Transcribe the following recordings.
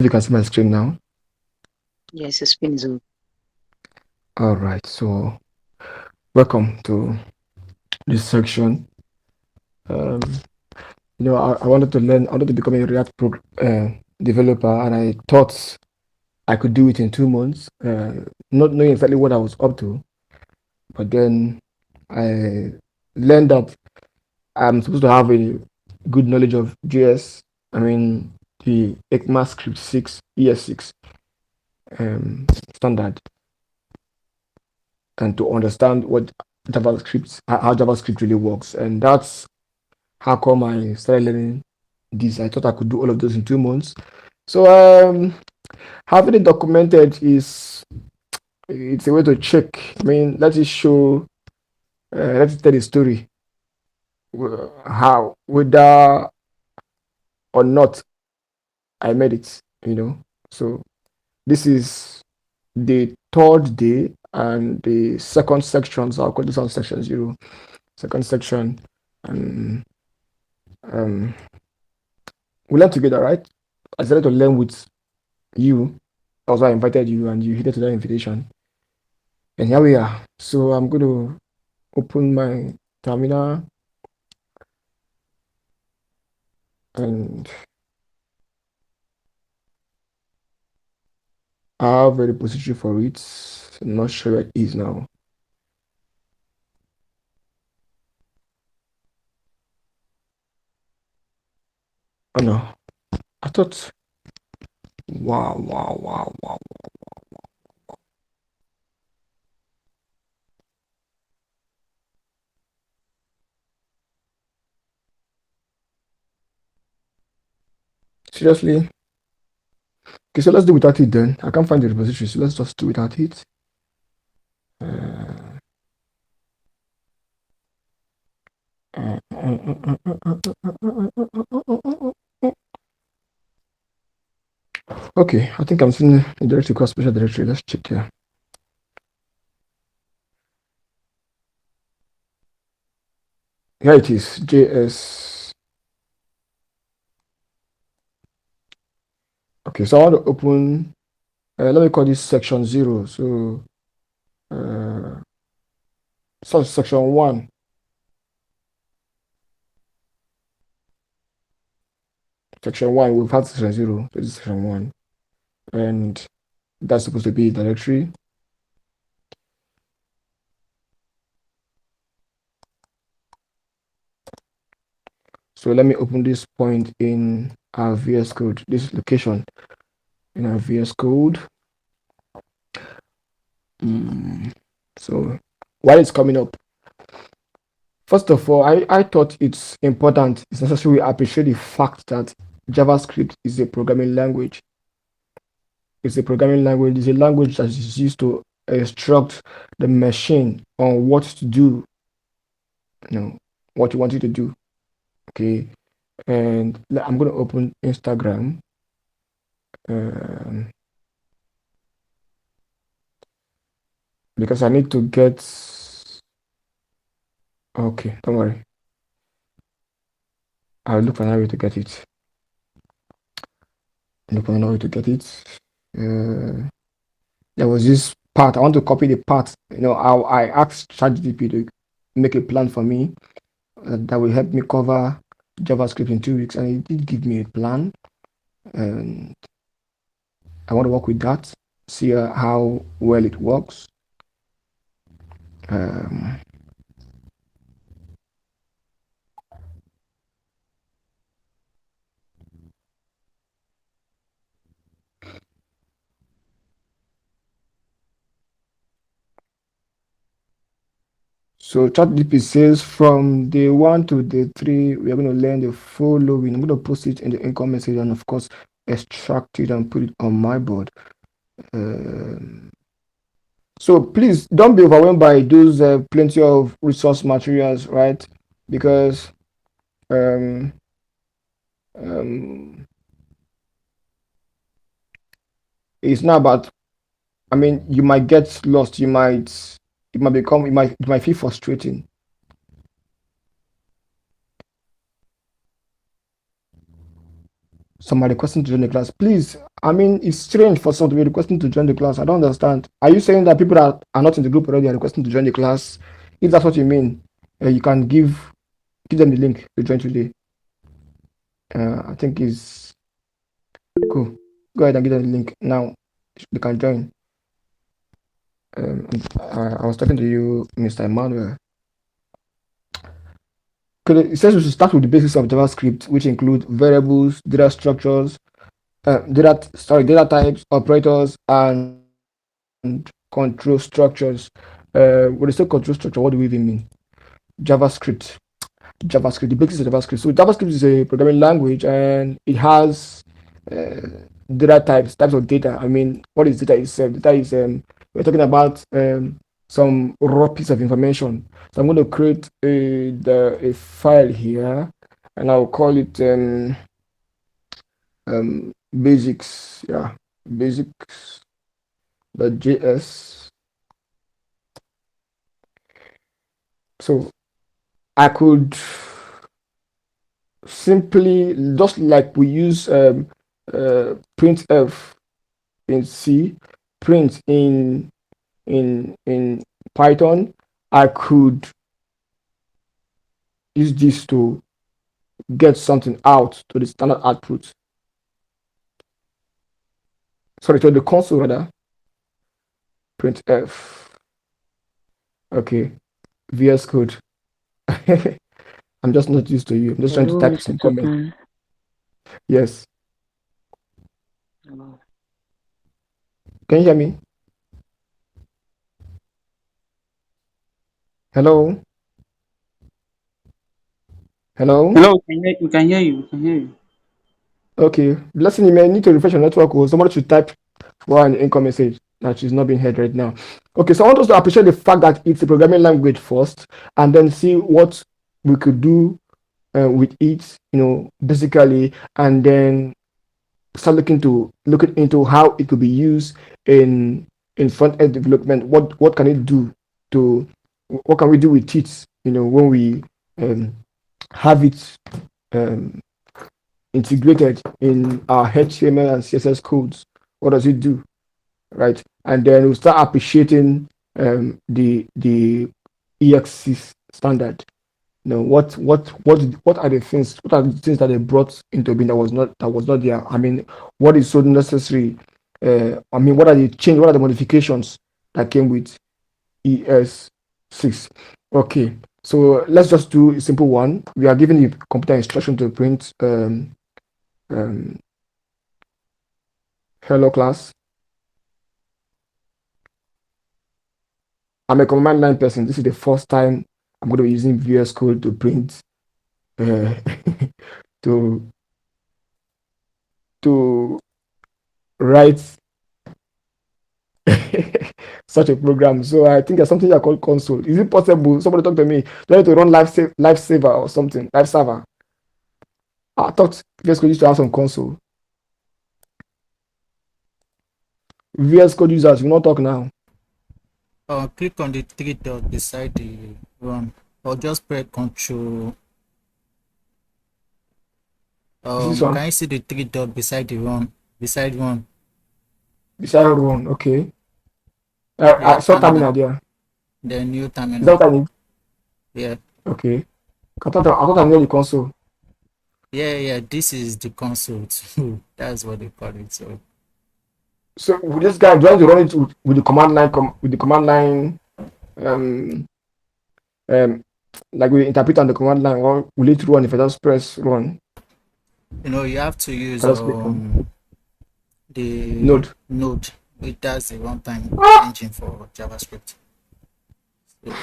you can see my screen now. Yes, it's been Zoom. All right, so welcome to this section. Um, I wanted to learn, I wanted to become a developer, and I thought I could do it in 2 months, not knowing exactly what I was up to. But then I learned that I'm supposed to have a good knowledge of JS. I mean, the ECMAScript 6, ES6 standard, and to understand what how JavaScript really works. And that's how come I started learning this. I thought I could do all of those in 2 months. So having it documented is it's a way to check. I mean, let it show, let it tell the story, how whether or not I made it. So this is the third day and the second section. So I'll call this one section 0. Second section, and um, we learn together, right? I decided to learn with you. Also, I invited you, and you heeded to that invitation. And here we are. So I'm going to open my terminal, and I have a repository for it. I'm not sure where it is now. Oh no, I thought. Wow, wow, wow, wow. Seriously? Okay, so let's do without it then. I can't find the repository, so let's just do without it. Okay, I think I'm seeing a directory called special directory. Let's check here. Here it is, JS. Okay, so I want to open, let me call this section 0. So, section 1. Section 1, we've had section 0, so this is section 1. And that's supposed to be a directory. So let me open this point in our VS Code, this location in our VS Code. So while it's coming up, first of all, I thought it's important, it's necessary we appreciate the fact that JavaScript is a programming language. It's a programming language, it's a language that is used to instruct the machine on what to do, what you want it to do. Okay. And I'm going to open Instagram. Because I need to get. Okay, don't worry. I'll look for another way to get it. There was this part. I want to copy the part. I asked ChatGPT to make a plan for me that will help me cover JavaScript in 2 weeks, and it did give me a plan. And I want to work with that, see how well it works. So ChatGPT says from day 1 to day 3, we are going to learn the following. I'm going to post it in the income message and, of course, extract it and put it on my board. So please don't be overwhelmed by those plenty of resource materials, right? Because um, um, it's not about. I mean, you might get lost. It might feel frustrating. Some are requesting to join the class. Please, I mean, it's strange for some to be requesting to join the class. I don't understand. Are you saying that people that are not in the group already are requesting to join the class? If that's what you mean, you can give them the link to join today. I think is cool. Go ahead and give them the link now. They can join. I was talking to you, Mr. Emmanuel. It says we should start with the basics of JavaScript, which include variables, data structures, data types, operators, and control structures. When they say control structure, what do we even mean? JavaScript. JavaScript, the basics of JavaScript. So JavaScript is a programming language and it has uh, data types of data. I mean, what is data itself? Data is we're talking about some raw piece of information. So I'm going to create a file here, and I'll call it basics. Yeah, basics.js. So I could simply, just like we use printf in C, print in Python, I could use this to get something out to the standard output. Sorry, to the console rather. Printf. Okay, VS Code. I'm just not used to you. I'm just trying to Hello, type Mr. some comment. Topman. Yes. Hello. Can you hear me? Hello? Hello? Hello, we can hear you. We can hear you. Okay. Blessing, you may need to refresh your network or somebody should type for an income message that she's not being heard right now. Okay, so I want us to appreciate the fact that it's a programming language first and then see what we could do with it, basically, and then start looking into how it could be used in front end development. What can it do to what can we do with it? When we um, have it um, integrated in our HTML and CSS codes. What does it do, right? And then we'll start appreciating the EXC standard. What are the things? What are the things that they brought into being that was not there? I mean, what is so necessary? I mean, what are the change? What are the modifications that came with ES6? Okay, so let's just do a simple one. We are given the computer instruction to print um, hello class. I'm a command line person. This is the first time I'm going to be using VS Code to print uh, to to write such a program. So I think there's something I call console. Is it possible? Somebody talk to me. Do I need to run live saver or something? Live server. I thought VS Code used to have some console. VS Code users, you not talk now. Click on the three dot beside the run, or just press Control. This Can one you see the three dot beside the run? Beside run. beside run. Okay. Yeah, I saw terminal terminal. there. The new Is that terminal. what I need? Yeah, Okay. I thought I needed the console. yeah. This is the console too. That's what they call it. So with this guy, do I need to run it with the command line with the command line um um like we interpret on the command line, or will it run if I just press run? You have to If use I just click on the node. node. It does the runtime engine for JavaScript. So,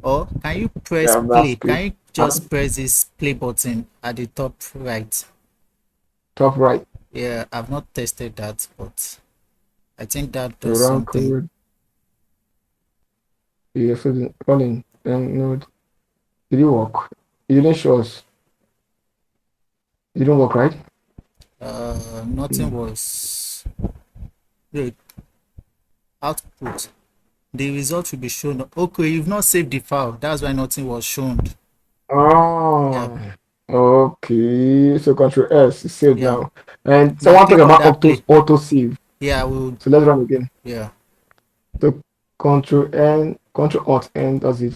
or can you press Yeah, play? that's Can great. you just press this play button at the top right? Top right Yeah, I've not tested that, but I think that to does run something. code. You're running node. Did it work? It didn't show us. It didn't work, right? Nothing was. Wait, output. The result will be shown. Okay, you've not saved the file. That's why nothing was shown. Yeah, Oh. Okay, so Control S is saved Yeah. now. And Now someone talk click on about that play. auto save. Yeah, we'll. So let's run again. Yeah, So Control N, Control Alt N does it.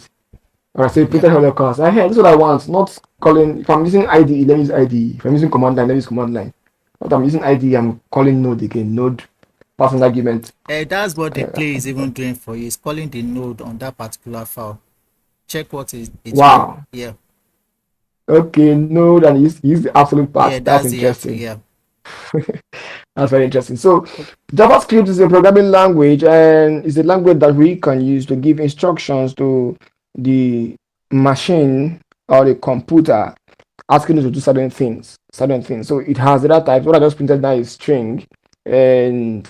Alright, so yeah. printed hello class. I this is what I want. Not calling. If I'm using IDE, let me use IDE. If I'm using command line, let me use command line. If I'm using IDE, I'm calling node again. Node passing argument. That's what the Uh, play is even doing for you. It's calling the node on that particular file. Check what is it's doing. wow. Yeah, Okay, node and use the absolute yeah. part. That's That's the interesting. yeah. That's very interesting. So JavaScript is a programming language and is a language that we can use to give instructions to the machine or the computer asking it to do certain things. Certain things. So it has data types. What I just printed now is string. And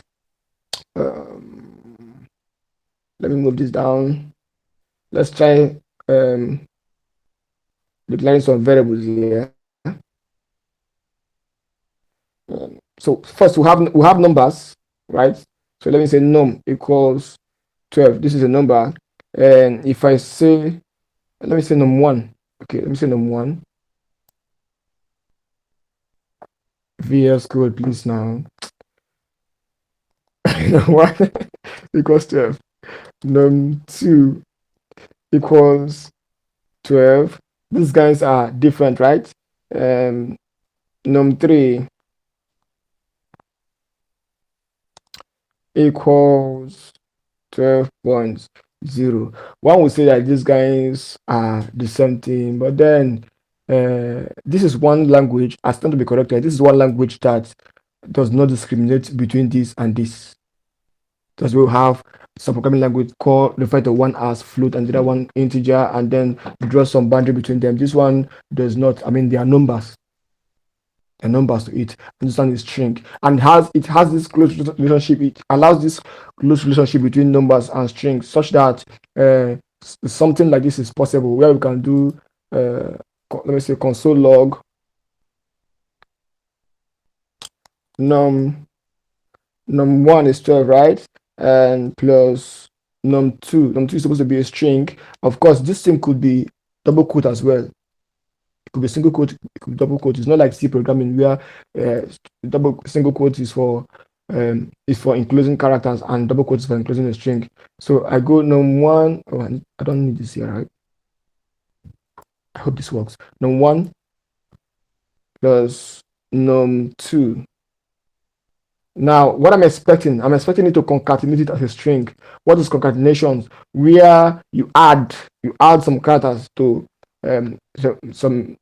let me move this down. Let's try declaring some variables here. So first we have numbers, right? So let me say num equals 12. This is a number. And if I say, let me say num1. Okay, let me say num1. VS code, please now. Num1 equals 12. Num2 equals 12. These guys are different, right? Num3 equals 12.0. One would say that these guys are the same thing, but then this is one language, I stand to be corrected. This is one language that does not discriminate between this and this. Because we'll have some programming language called refer to one as float and the other one integer, and then draw some boundary between them. This one does not. I mean, they are numbers. The numbers to it. Understand is string, and it has this close relationship. It allows this close relationship between numbers and strings, such that something like this is possible, where we can do let me say console log num num1 is 12, right? And plus num2 is supposed to be a string. Of course, this thing could be double quote as well. It could be single quote, it could be double quote. It's not like C programming where double single quote is for enclosing characters and double quote is for enclosing a string. So I go num1. Oh, I don't need this here, right? I hope this works. Num1 plus num2. Now, what I'm expecting it to concatenate it as a string. What is concatenation? Where you add some characters to some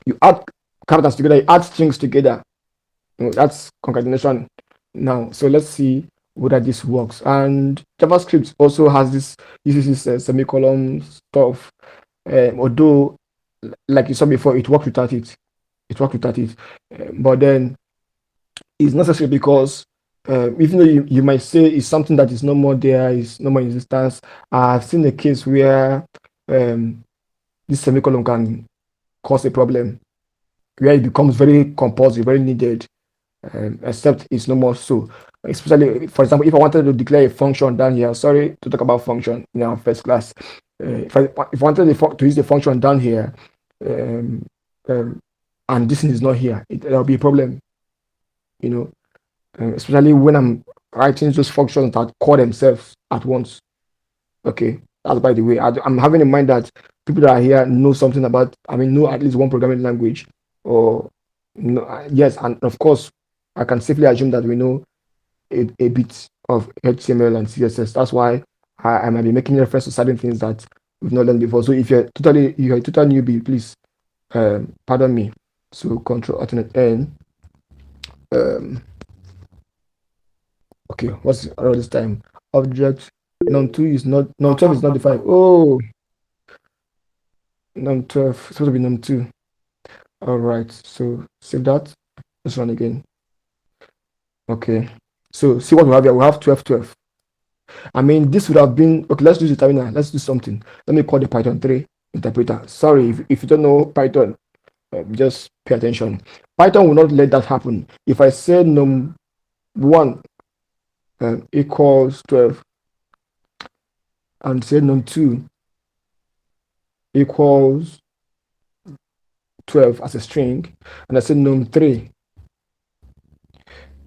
you add characters together, you add strings together. That's concatenation. Now, so let's see whether this works. And JavaScript also has this uses this semicolon stuff. Although, like you saw before, it worked without it. It worked without it. But then it's necessary because even though you might say it's something that is no more there, is no more in existence. I've seen a case where this semicolon can cause a problem, where it becomes very compulsory, very needed, except it's no more so. Especially, for example, if I wanted to declare a function down here, sorry to talk about function in our first class. If I wanted to use the function down here, um, um, and this thing is not here, there'll be a problem, you know, especially when I'm writing those functions that call themselves at once. Okay, that's by the way. I'm having in mind that people that are here know something about, I mean, know at least one programming language, or no, yes, and of course, I can safely assume that we know a bit of HTML and CSS. That's why I might be making reference to certain things that we've not learned before. So if you're a total newbie, please pardon me. So Control Alternate N. Um, okay, what's all this time? Object num2 is not num12 is not defined. Oh, num12 it's supposed to be num2. All right, so save that. Let's run again. Okay, so see what we have here. We have 12, 12. I mean, this would have been okay. Let's do the terminal. Let's do something. Let me call the Python 3 interpreter. Sorry, if you don't know Python, just pay attention. Python will not let that happen. If I say num1 equals 12 and say num2 equals 12 as a string, and I say num3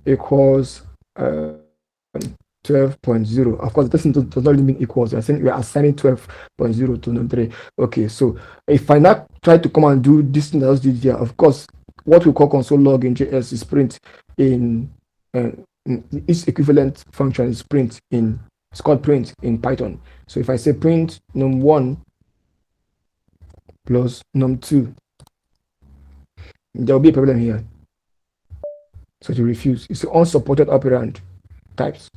equals 12.0. Of course, this does not really mean equals. We're assigning 12.0 to num3. Okay, so if I now try to come and do this thing that I just did here, of course, what we call console log in JS is print in its equivalent function is print in, it's called print in Python. So if I say print num1 plus num2, there will be a problem here. So to refuse, it's unsupported operand types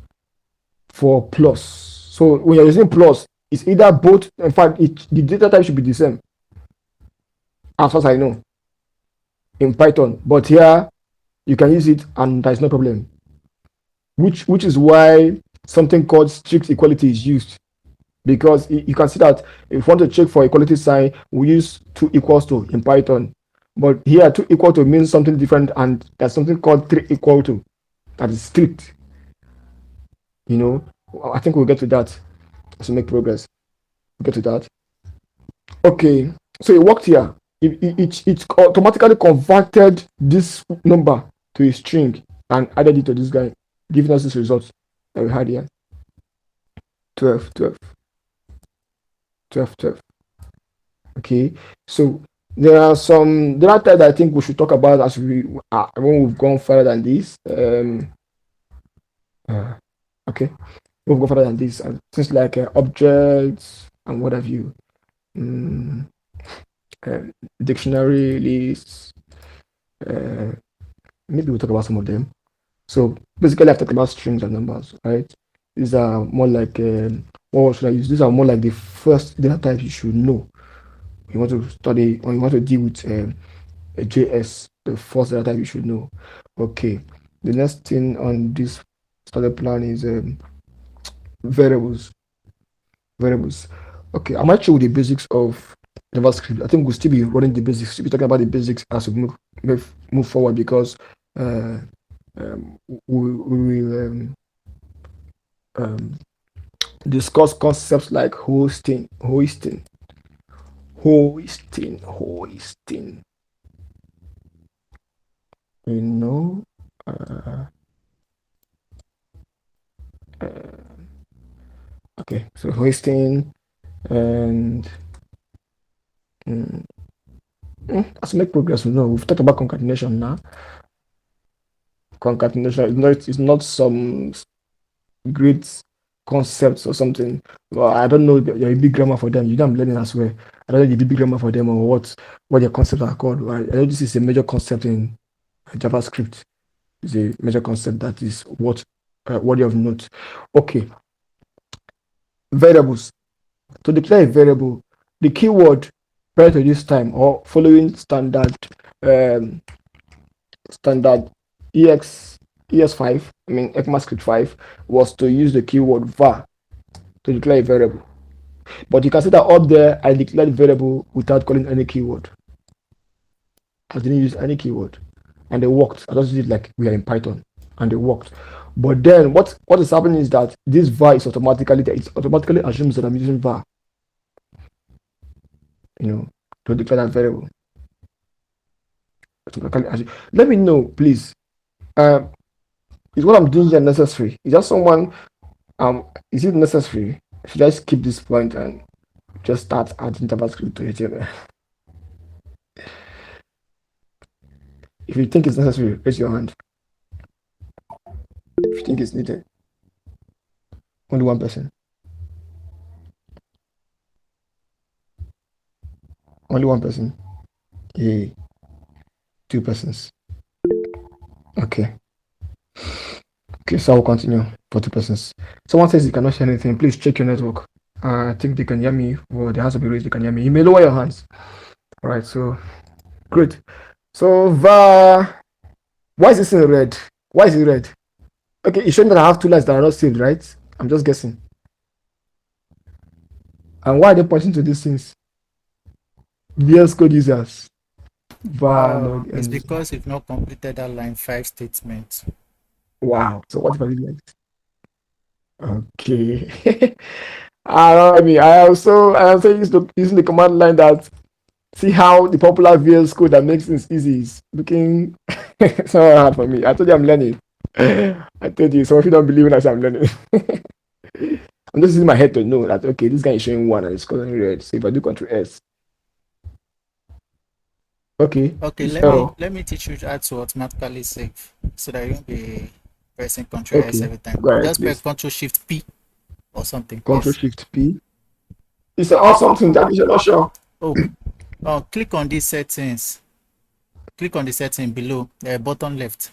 for plus. So when you're using plus, it's either both. In fact, the data type should be the same, as far as I know, in Python. But here, you can use it and there's no problem. Which is why something called strict equality is used, because you can see that if you want to check for equality sign, we use 2 equals to in Python. But here, 2 equal to means something different, and there's something called 3 equal to that is strict. You know, I think we'll get to that to make progress. We'll get to that. Okay, so it worked here. It automatically converted this number to a string and added it to this guy, giving us this result that we had here. 12, 12, 12, 12. Okay, so there are some data types that I think we should talk about as when we've gone further than this. Okay, we've gone further than this, and things like objects and what have you, dictionary lists. Maybe we'll talk about some of them. So basically, I've talked about strings and numbers, right? These are more like what should I use? These are more like the first data types you should know. You want to study or you want to deal with JS, the first data type you should know. Okay, the next thing on this study plan is variables. Variables. Okay, I'm actually with the basics of JavaScript. I think we'll still be running the basics. We'll be talking about the basics as we move forward, because we will discuss concepts like hoisting. You know, okay, so hoisting and as we make progress, we've talked about concatenation now. Concatenation is not some great concepts or something. Well, I don't know your big grammar for them. I'm learning as well. I don't know the big grammar for them or what their concepts are called. Right? I know this is a major concept in JavaScript. It's a major concept that is worthy of note. Okay. Variables. To declare a variable, the keyword prior to this time or following standard ES5, ECMAScript 5, was to use the keyword var to declare a variable. But you can see that up there, I declared variable without calling any keyword. I didn't use any keyword, and they worked. I just did like we are in Python, and they worked. But then what is happening is that this var is automatically there. It automatically assumes that I'm using var, to declare that variable. Let me know, please. Is what I'm doing here necessary? Is that someone? Is it necessary? Should I skip this point and just start adding JavaScript to HTML? If you think it's necessary, raise your hand. If you think it's needed. Only one person. Only one person. Yay. 2 persons. Okay. Okay, so I'll continue for 2 persons. Someone says you cannot share anything. Please check your network. I think they can hear me, or there has to be raised. They can hear me. You may lower your hands. All right, so great. So var, why is this in red? Why is it red? Okay, it's showing that I have 2 lines that are not saved, right? I'm just guessing. And why are they pointing to these things? VS Code users. var It's because you've not completed that line 5 statement. Wow. So what if I did like this? Okay. I also using the command line that See how the popular VS Code that makes things easy is looking so hard for me. I told you I'm learning. I told you, so if you don't believe when I say I'm learning, I'm just using my head to know that okay, this guy is showing 1 and it's coloring red. So if I do Control S, okay, Okay, it's error. let me teach you how to automatically save so that you won't be pressing Control S Okay, every time. go ahead, Just press please. Control Shift P or something. Control Yes. Shift P. It's awesome thing that you're not sure. Oh, click on these settings. Click on the setting below, bottom left.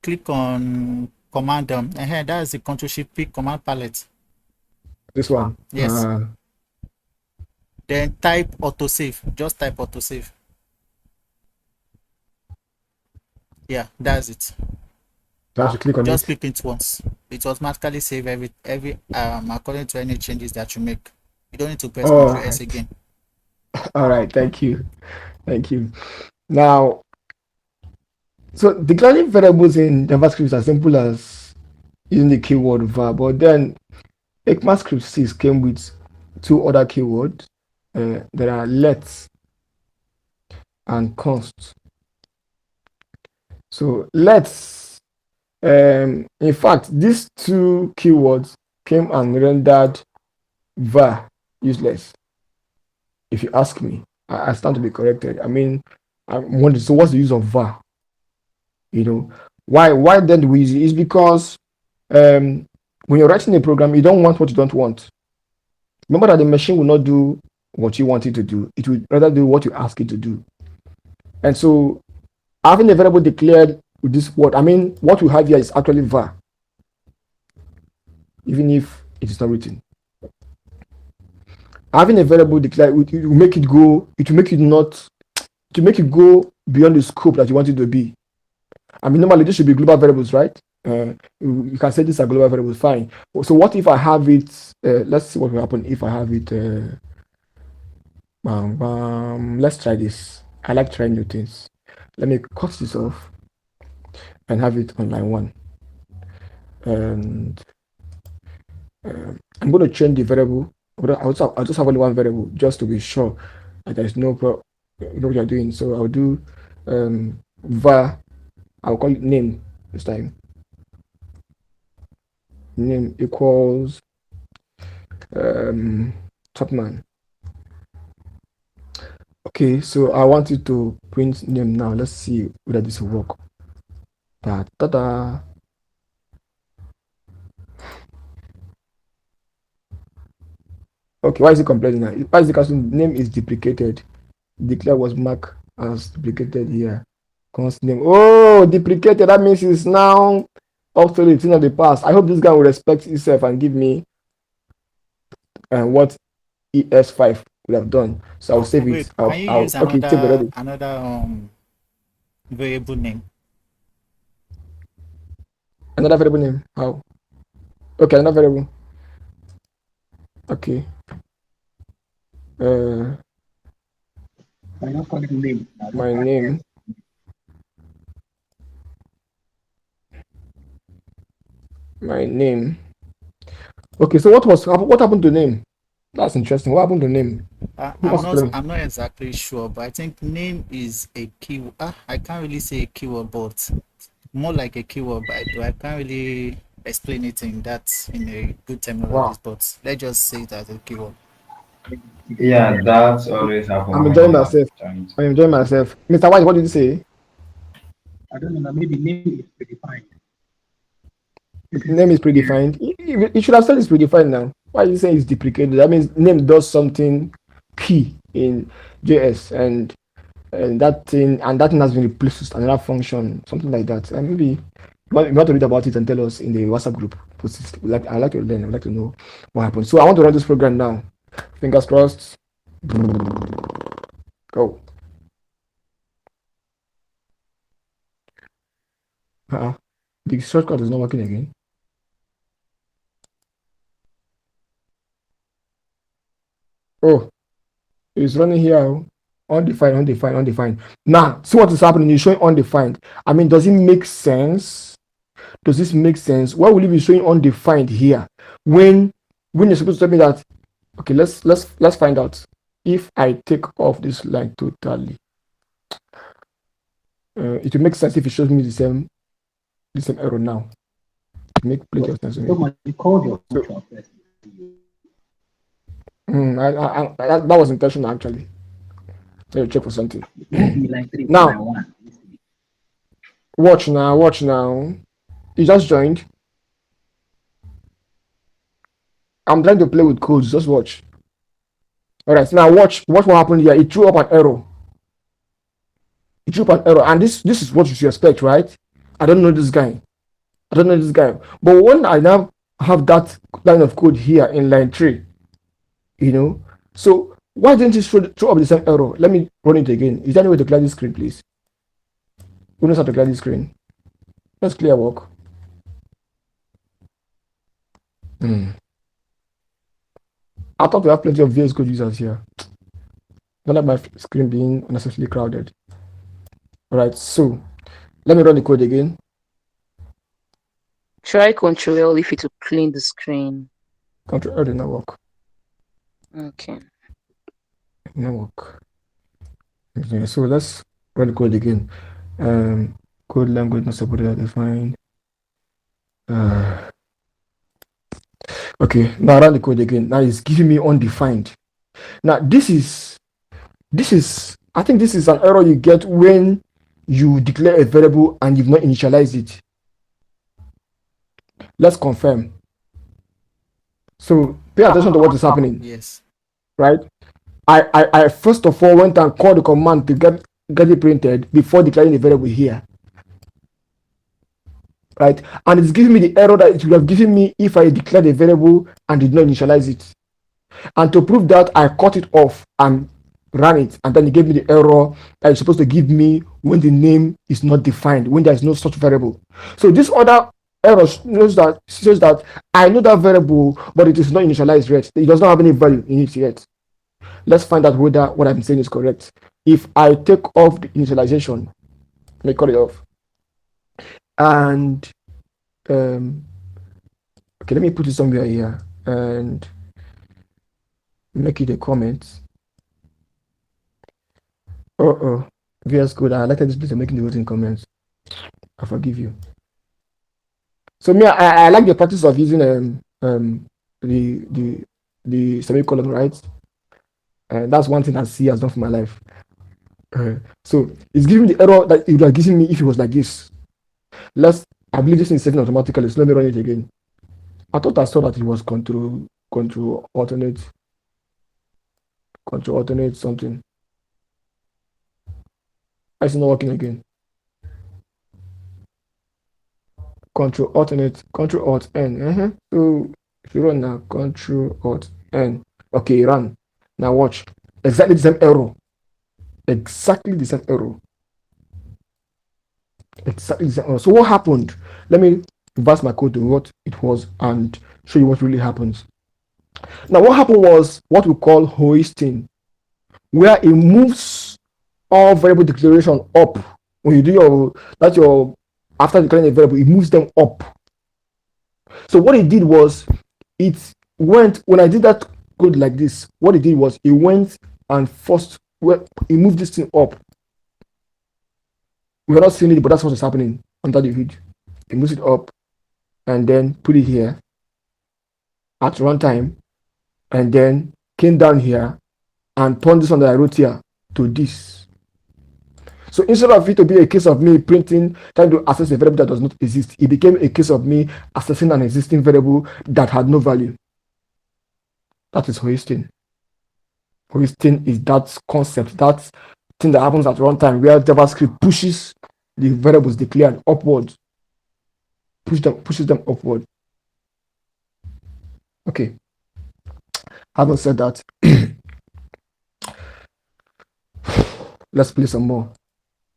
Click on command that's the Control Shift P command palette. This one. Yes. Then type autosave. Just type autosave. Yeah, that's it. So I have to click on Just it. click it once. It automatically save every according to any changes that you make. You don't need to press Control S again. All right, thank you. Thank you. Now, so declaring variables in JavaScript is as simple as using the keyword var, but then ECMAScript 6 came with 2 other keywords. There are let and const. So let's, in fact, these 2 keywords came and rendered var useless. If you ask me, I stand to be corrected. I mean, I'm wondering, so what's the use of var? You know, why then do we use it? It's because when you're writing a program, you don't want what you don't want. Remember that the machine will not do what you want it to do. It will rather do what you ask it to do. And so having a variable declared with this word, I mean, what we have here is actually var, even if it is not written. Having a variable declared, it will make it go, it will make it not, to make it go beyond the scope that you want it to be. I mean, normally this should be global variables, right? You can say these are global variables, fine. So what if I have it, let's see what will happen if I have it, let's try this. I like trying new things. Let me cut this off and have it on line 1. And I'm going to change the variable. I'll just have only one variable just to be sure that there's no problem. You know what you're doing. So I'll do var. I'll call it name this time. Name equals Topman. Okay, so I want it to print name now. Let's see whether this will work. Okay, why is it complaining now? Why is it because name is duplicated? Declare was marked as duplicated here. Const name. Oh, deprecated. That means it's now obsolete, in the past. I hope this guy will respect himself and give me what ES5 would have done. So I'll save it. Can you use another variable name? Another variable name? How? Okay, another variable. Okay. My name. My name. Okay, so what happened to name? That's interesting. What happened to name? I'm not exactly sure, but I think name is a keyword. I can't really say a keyword, but more like a keyword. But I can't really explain it in a good terminology. But let's just say it as a keyword. Yeah, that's always happens. I'm enjoying myself. I'm enjoying myself. Mr. White, what did you say? I don't know. Maybe name is predefined. Name is predefined. It should have said it's predefined now. Why are you saying it's deprecated? That means name does something key in JS, and that thing has been replaced with another function, something like that. And maybe you want to read about it and tell us in the WhatsApp group. I like to learn. I like to know what happened. So I want to run this program now. Fingers crossed. Go. The shortcut is not working again. Oh, it's running here. Undefined. Now, see what is happening. You're showing undefined. I mean, does it make sense? Does this make sense? Why will you be showing undefined here when you're supposed to tell me that Okay, let's find out. If I take off this line totally, it will make sense if it shows me the same error now. It make plenty of sense to me. So you called your So, function first. that was intentional actually. Let me check for something. Maybe like 3 Now, by 1. watch now. You just joined. I'm trying to play with codes. Just watch. All right. Now watch what happened here. It threw up an error. And this is what you should expect, right? I don't know this guy. But when I now have that line of code here in line 3, so why didn't it throw up the same error? Let me run it again. Is there any way to clear this screen, please? Who knows how to clear this screen? Let's clear work. I thought we have plenty of VS Code users here. Don't like my screen being unnecessarily crowded. All right, so let me run the code again. Try Control L if it will clean the screen. Control L did not work. Okay. No work. Okay, so let's run the code again. Code language not supported or defined. Okay, now run the code again. Now it's giving me undefined. Now this is I think this is an error you get when you declare a variable and you've not initialized it. Let's confirm. So pay attention to what is happening. Yes. Right? I first of all went and called the command to get it printed before declaring the variable here. Right? And it's giving me the error that it would have given me if I declared a variable and did not initialize it. And to prove that, I cut it off and ran it, and then it gave me the error that it's supposed to give me when the name is not defined, when there is no such variable. So this other error shows that I know that variable, but it is not initialized yet. It does not have any value in it yet. Let's find out whether what I'm saying is correct. If I take off the initialization, let me cut it off. And okay, let me put it somewhere here and make it a comment. VS Code. I like this place making the written comments. I forgive you. So me, I like the practice of using the semicolon, right? That's one thing that C has done for my life. So it's giving me the error that it would have given me if it was like this. I believe this is setting automatically. So let me run it again. I thought I saw that it was control alternate something. It's not working again. Control alternate, Control Alt N. So if you run now, Control Alt N. Okay, run. Now watch. Exactly the same error. So what happened? Let me reverse my code to what it was and show you what really happens. Now what happened was what we call hoisting, where it moves all variable declaration up. When you do after declaring a variable, it moves them up. So what it did was when I did that code like this, what it did was it went and it moved this thing up. We're not seeing it, but that's what is happening under the hood. It moves it up and then put it here at runtime, and then came down here and turned this one that I wrote here to this. So instead of it to be a case of me trying to access a variable that does not exist, it became a case of me accessing an existing variable that had no value. That is hoisting. Hoisting is that concept, that thing that happens at runtime where JavaScript pushes the variables declared upwards, pushes them upward. Okay. Having said that, let's play some more.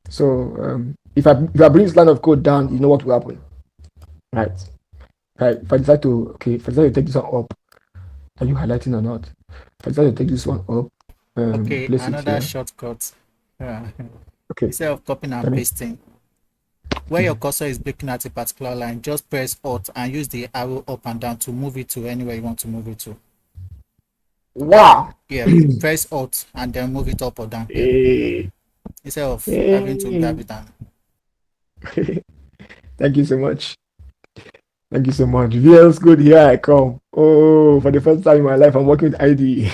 So if I bring this line of code down, you know what will happen, right? If I decide to take this one up, are you highlighting or not? If I decide to take this one up, okay, place another it shortcut. Okay. Instead of copying and pasting, where your cursor is looking at a particular line, just press Alt and use the arrow up and down to move it to anywhere you want to move it to. Wow. Yeah, press Alt and then move it up or down. Yeah, Hey, instead of having to grab hey. it down. Thank you so much. Thank you so much. VS Code, here I come. Oh, for the first time in my life, I'm working with IDE.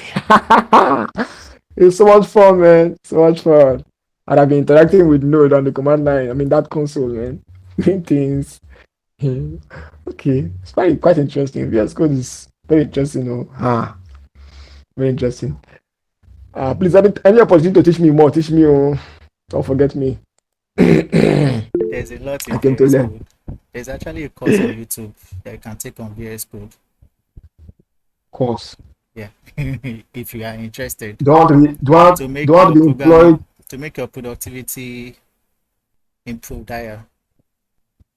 It's so much fun, man. So much fun. And I've been interacting with Node on the command line. I mean, that console, man. Doing things. Okay, it's quite interesting. VS Code is very interesting. Oh, very interesting. Please, any opportunity to teach me more, teach me. Oh, don't forget me. I There's a lot in came to VS learn. Code. There's actually a course on YouTube that you can take on VS Code. Course. Yeah, if you are interested Don't want to be, to don't make want your to be employed. programming, to make your productivity improve. Higher.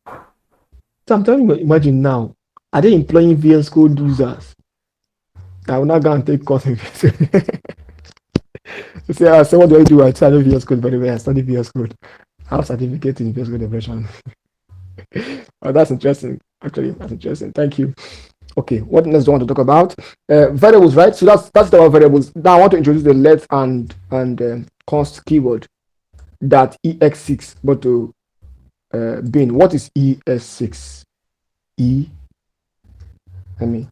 So I'm trying to imagine now. Are they employing VS Code users? I will not go and take course in VS Code. Say, so what do I do? I study VS Code, by the way. I study VS Code. I have certificate in VS Code development. Oh, that's interesting. Actually, that's interesting. Thank you. Okay, what next do I want to talk about? Variables, right? So that's about variables. Now I want to introduce the let and const keyword that ex6, but to bin. What is ES6? E, I mean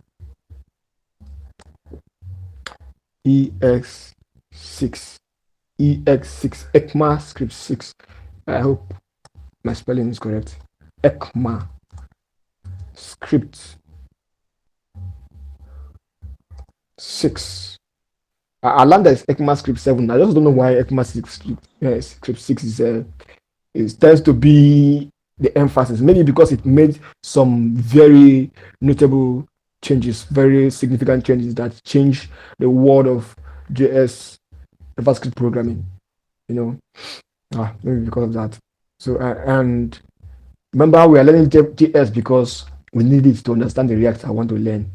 EX6, EX6, ECMA script 6. I hope my spelling is correct. ECMA script 6. I learned that it's ECMA script 7. I just don't know why ECMA 6 script 6 is tends to be the emphasis. Maybe because it made some very notable changes, very significant changes that changed the world of JS JavaScript programming. You know, maybe because of that. So and remember, we are learning JS because we need it to understand the React I want to learn,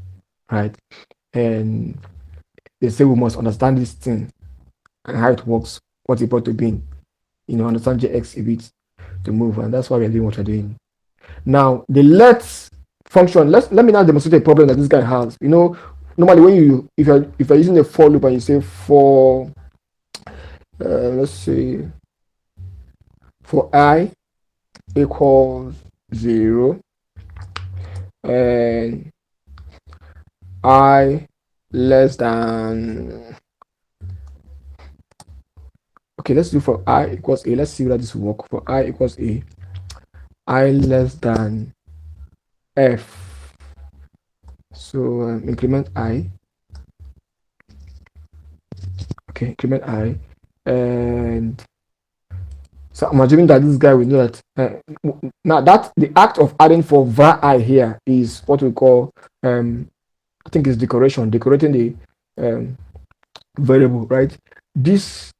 right? And they say we must understand this thing and how it works, what's it brought to being. Understand JX a bit to move, and that's why we're doing what we're doing. Now, the let function. Let me now demonstrate a problem that this guy has. Normally when if you're using a for loop and you say for let's say for I equals 0 and I less than, okay, let's do for I equals a. Let's see whether this will work. For I equals a, I less than f. So increment I. Okay, increment I, and so I'm assuming that this guy will know that now that the act of adding for var I here is what we call I think it's decorating the variable, right? This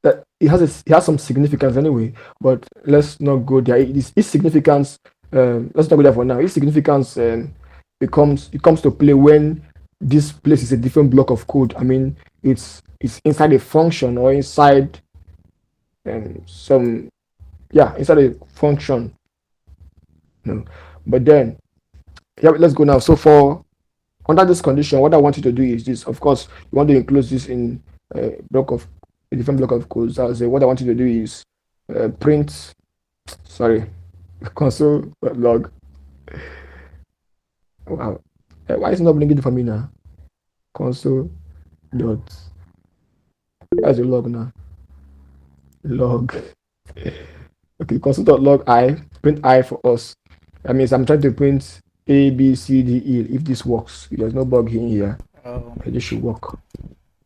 that it has some significance anyway, but let's not go there. Its significance, let's not go there for now. Its significance it comes to play when this place is a different block of code. I mean, it's inside a function or inside some, yeah, inside a function. No, but then, yeah, let's go now. So for under this condition, what I want you to do is this. Of course, you want to enclose this in a different block of code. So what I want you to do is print, sorry, console log. Wow, why is it not blinking for me now? Console dot. Where's the log now? Log. Okay, console dot log I, print I for us. That means I'm trying to print A, B, C, D, E. If this works, there's no bug in here. This should work.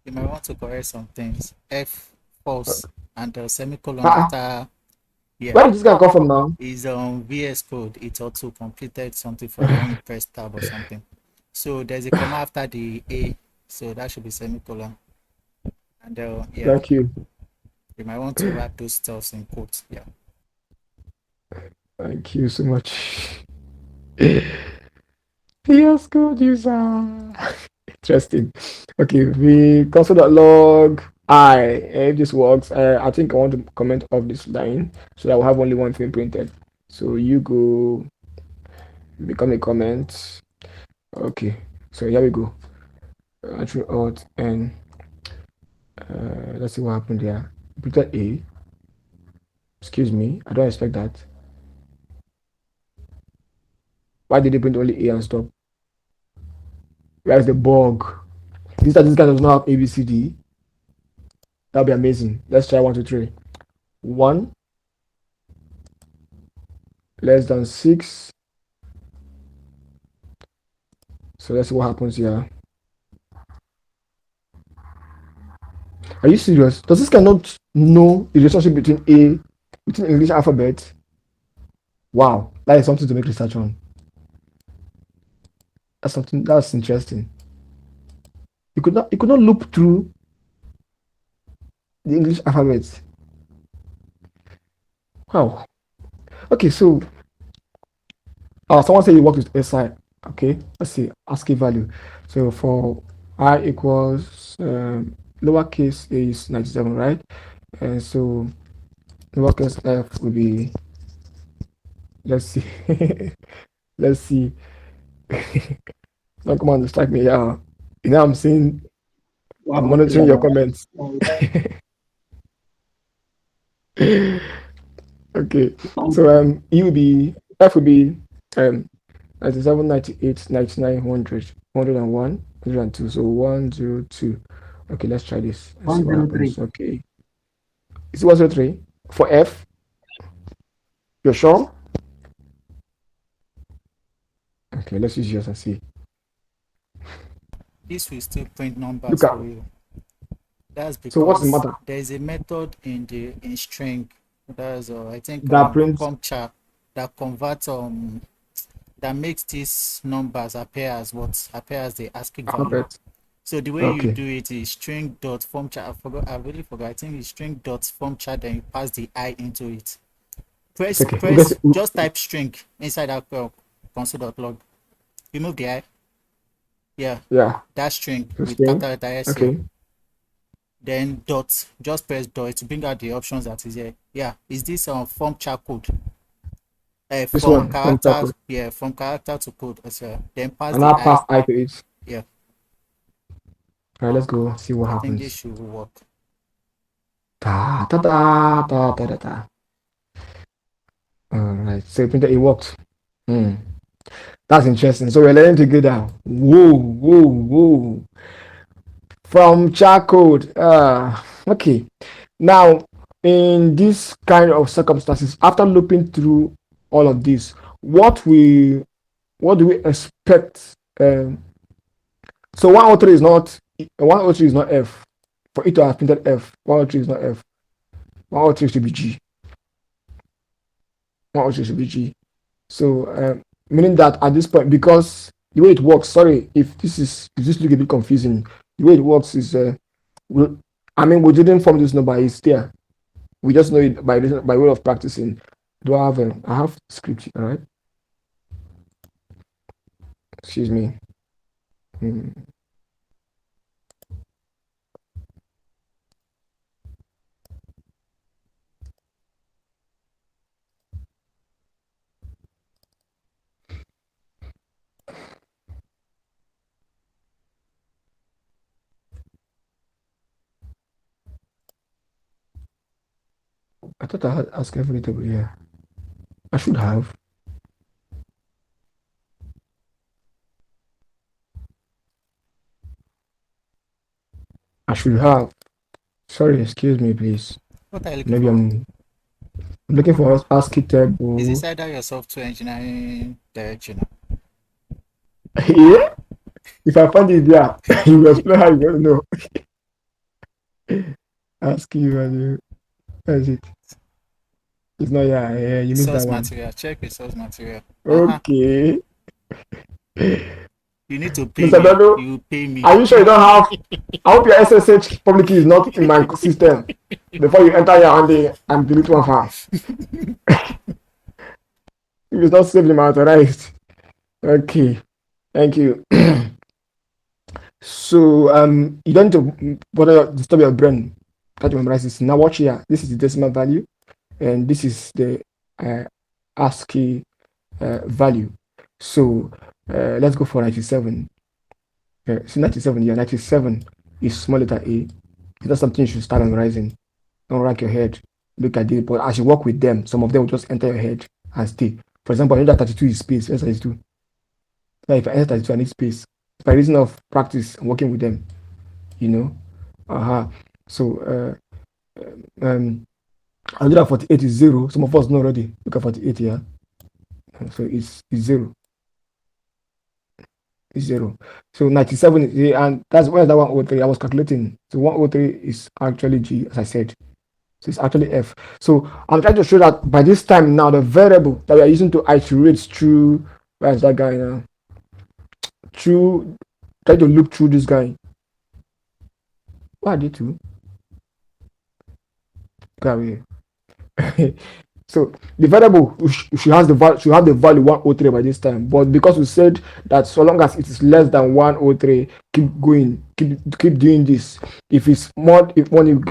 You might want to correct some things. F false and the semicolon after. Yeah. Where did this guy come from now? Is on VS Code. It also completed something for you when you press tab or something. So there's a comma after the A, so that should be semicolon. And yeah. Thank you. You might want to wrap those stuffs in quotes. Yeah. Thank you so much. VS Code user. Interesting. Okay, the console.log I. If this works, I think I want to comment off this line so that I will have only one thing printed. So you go become a comment. Okay, so here we go. Actually, alt and let's see what happened there. Printed A. Excuse me, I don't expect that. Why did they print only A and stop? Where's the bug? This guy does not have ABCD. That'll be amazing. Let's try 1, 2, 3. 1 less than 6. So let's see what happens here. Are you serious? Does this guy not know the relationship between English alphabet? Wow, that is something to make research on. That's interesting. You could not loop through the English alphabet. Wow. Okay, so someone said you work with SI. Okay, let's see, ASCII value. So for I equals lowercase a is 97, right? And so lowercase f will be, let's see, let's see. Don't come on to strike me. Yeah, I'm seeing, I'm monitoring your comments. Okay, so E will be, F will be 97, 98, 99, 100, 101, 102. So 102. Okay, let's try this. Let's see what happens. Okay. Is it 103 for F? You're sure? Okay, let's use yours and see. This will still print numbers for you. That's because so what's the matter? there is a method in string. That's I think that prints formcha that converts that makes these numbers appear as the ASCII value. So the way you do it is string dot formcha. I really forgot. I think it's string dot formcha. Then you pass the I into it. Press. Just type string inside that console.log. Remove the I. Yeah. That string with datatypes. Okay. Then dot. Just press dot to bring out the options that is here. Yeah. Is this formcha code? From character, from character to code. Then pass the I to it. Yeah. All right, let's go see what happens. I think this should work. All right, so it worked. That's interesting. So we're learning together. Whoa. From charcode. Okay. Now, in this kind of circumstances, after looping through all of this, what do we expect? So 103 is not F. For it to have printed F, 103 is not F. 103 should be G. 103 should be G. So meaning that at this point, because the way it works, sorry if this look a bit confusing. The way it works is we didn't form this number, it's there. We just know it by way of practicing. I have script, all right? Excuse me. I thought I had asked every table here. I should have. Sorry, excuse me, please. What are you looking for? I'm looking for ASCII table. Is this either your software engineering direction? Yeah? If I find it there, you will explain how you want to know. ASCII value. Where is it? It's not here. You missed that one. Material. Check resource material. Okay. You need to pay me. You pay me. Are you sure you don't have? I hope your SSH public key is not in my system before you enter here and delete one file. If it's not saved in my authorized. Okay. Thank you. So you don't need to disturb your brain. Try to memorize this. Now watch here. This is the decimal value, and this is the ASCII value. So let's go for 97. See 97 here. 97 is small letter A. Is that something you should start memorizing? Don't rank your head. Look at it, but as you work with them, some of them will just enter your head and stay. For example, I know that 32 is space. That's 32. So if I enter 32, I need space. By reason of practice and working with them, you know. So I know that 48 is 0. Some of us know already. Look at 48 here. So it's 0. It's 0. So 97 is A, and that's where that 103. I was calculating. So 103 is actually G, as I said. So it's actually F. So I'm trying to show that by this time now, the variable that we are using to iterate through, where is that guy now? Through, try to look through this guy. What are they two? Gary. So the variable should have the value 103 by this time, but because we said that so long as it is less than 103, keep going, keep doing this. If it's more, if when you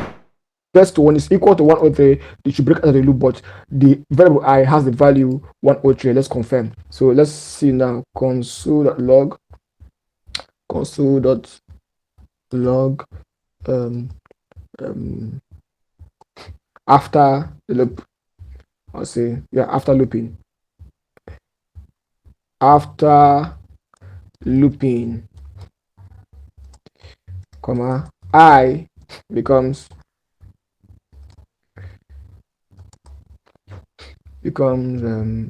gets to when it's equal to 103, it should break out of the loop, but the variable I has the value 103. Let's confirm. So let's see now. Console.log um, after the loop. I'll say after looping. After looping, comma, I becomes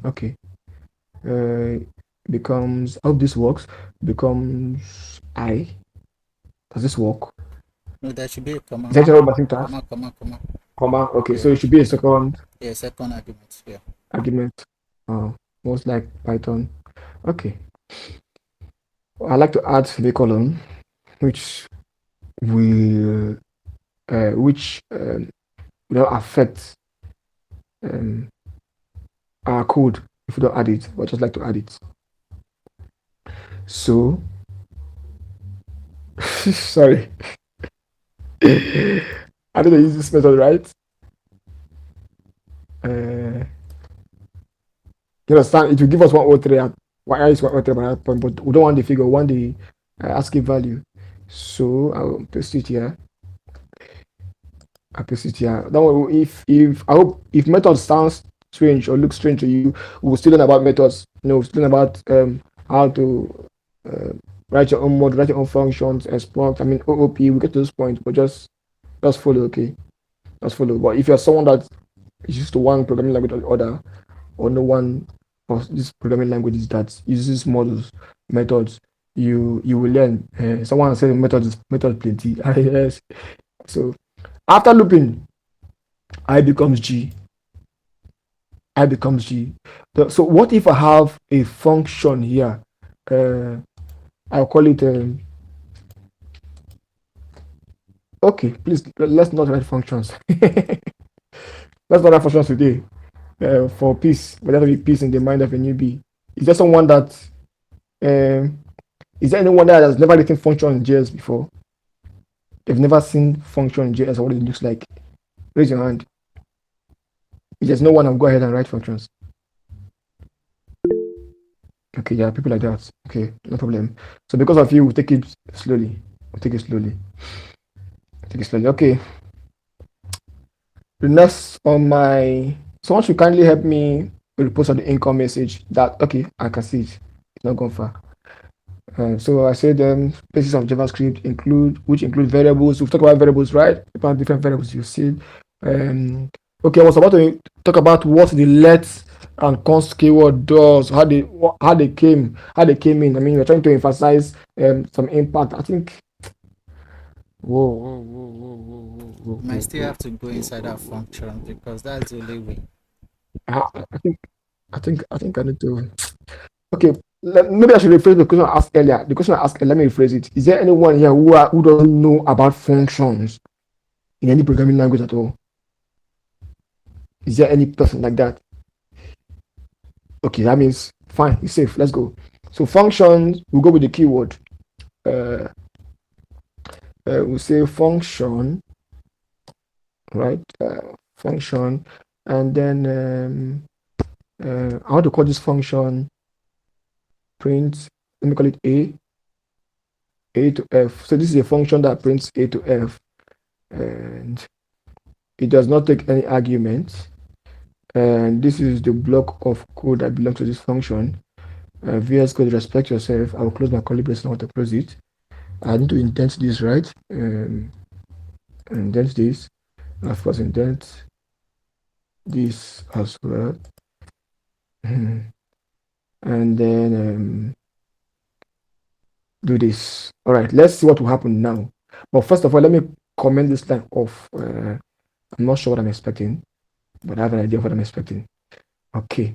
okay. Becomes, I hope this works. Becomes I. Does this work? No, there should be a comma. Is that what my syntax? Comma. Okay, so it should be a second Second argument. Yeah. argument. Most like Python. Okay. I like to add semicolon, which will affect our code if we don't add it, but just like to add it. So sorry. I don't use this method, right? You understand? It will give us 103 at why is 103 by that point, but we don't want the figure, we want the ASCII value. So I'll paste it here. Don't worry, if I hope if method sounds strange or looks strange to you, we'll still learn about methods. We'll still learn about how to write your own mode, write your own functions, export. I mean OOP. We get to this point, but just follow, okay? Just follow. But if you're someone that is used to one programming language or the other, or no one of these programming languages that uses models, methods, you will learn. Someone said method plenty. Yes. So after looping, I becomes G. So what if I have a function here? I'll call it okay, please let's not write functions. Let's not write functions today. For peace, but that will be peace in the mind of a newbie. Is there someone that is there anyone that has never written function in JS before? They've never seen function in JS or what it looks like. Raise your hand. If there's no one, I'll go ahead and write functions. Okay, yeah, people like that. Okay, no problem. So because of you, we'll take it slowly. Okay. The next on my, someone should kindly help me repost on the income message that, okay, I can see it. It's not gone far. So I said Basics of JavaScript which include variables. We've talked about variables, right? About different variables you see. Okay, I was about to talk about what the let and const keyword does, how they came in. I mean, we're trying to emphasize some impact. I think. Whoa. You might still have to go inside that function because that's the only way. I think I need to. Okay, maybe I should rephrase the question I asked earlier. Let me rephrase it. Is there anyone here who doesn't know about functions in any programming language at all? Is there any person like that? Okay, that means fine, it's safe. Let's go. So functions, we'll go with the keyword. We'll say function, right? Function, and then I want to call this function print. Let me call it A. A to F. So this is a function that prints A to F, and it does not take any arguments. And this is the block of code that belongs to this function. VS Code, respect yourself. I will close my curly braces. I want to close it. I need to indent this, right? Indent this. Of course, indent this as well. And then do this. All right, let's see what will happen now. But first of all, let me comment this line off. I'm not sure what I'm expecting, but I have an idea of what I'm expecting. Okay.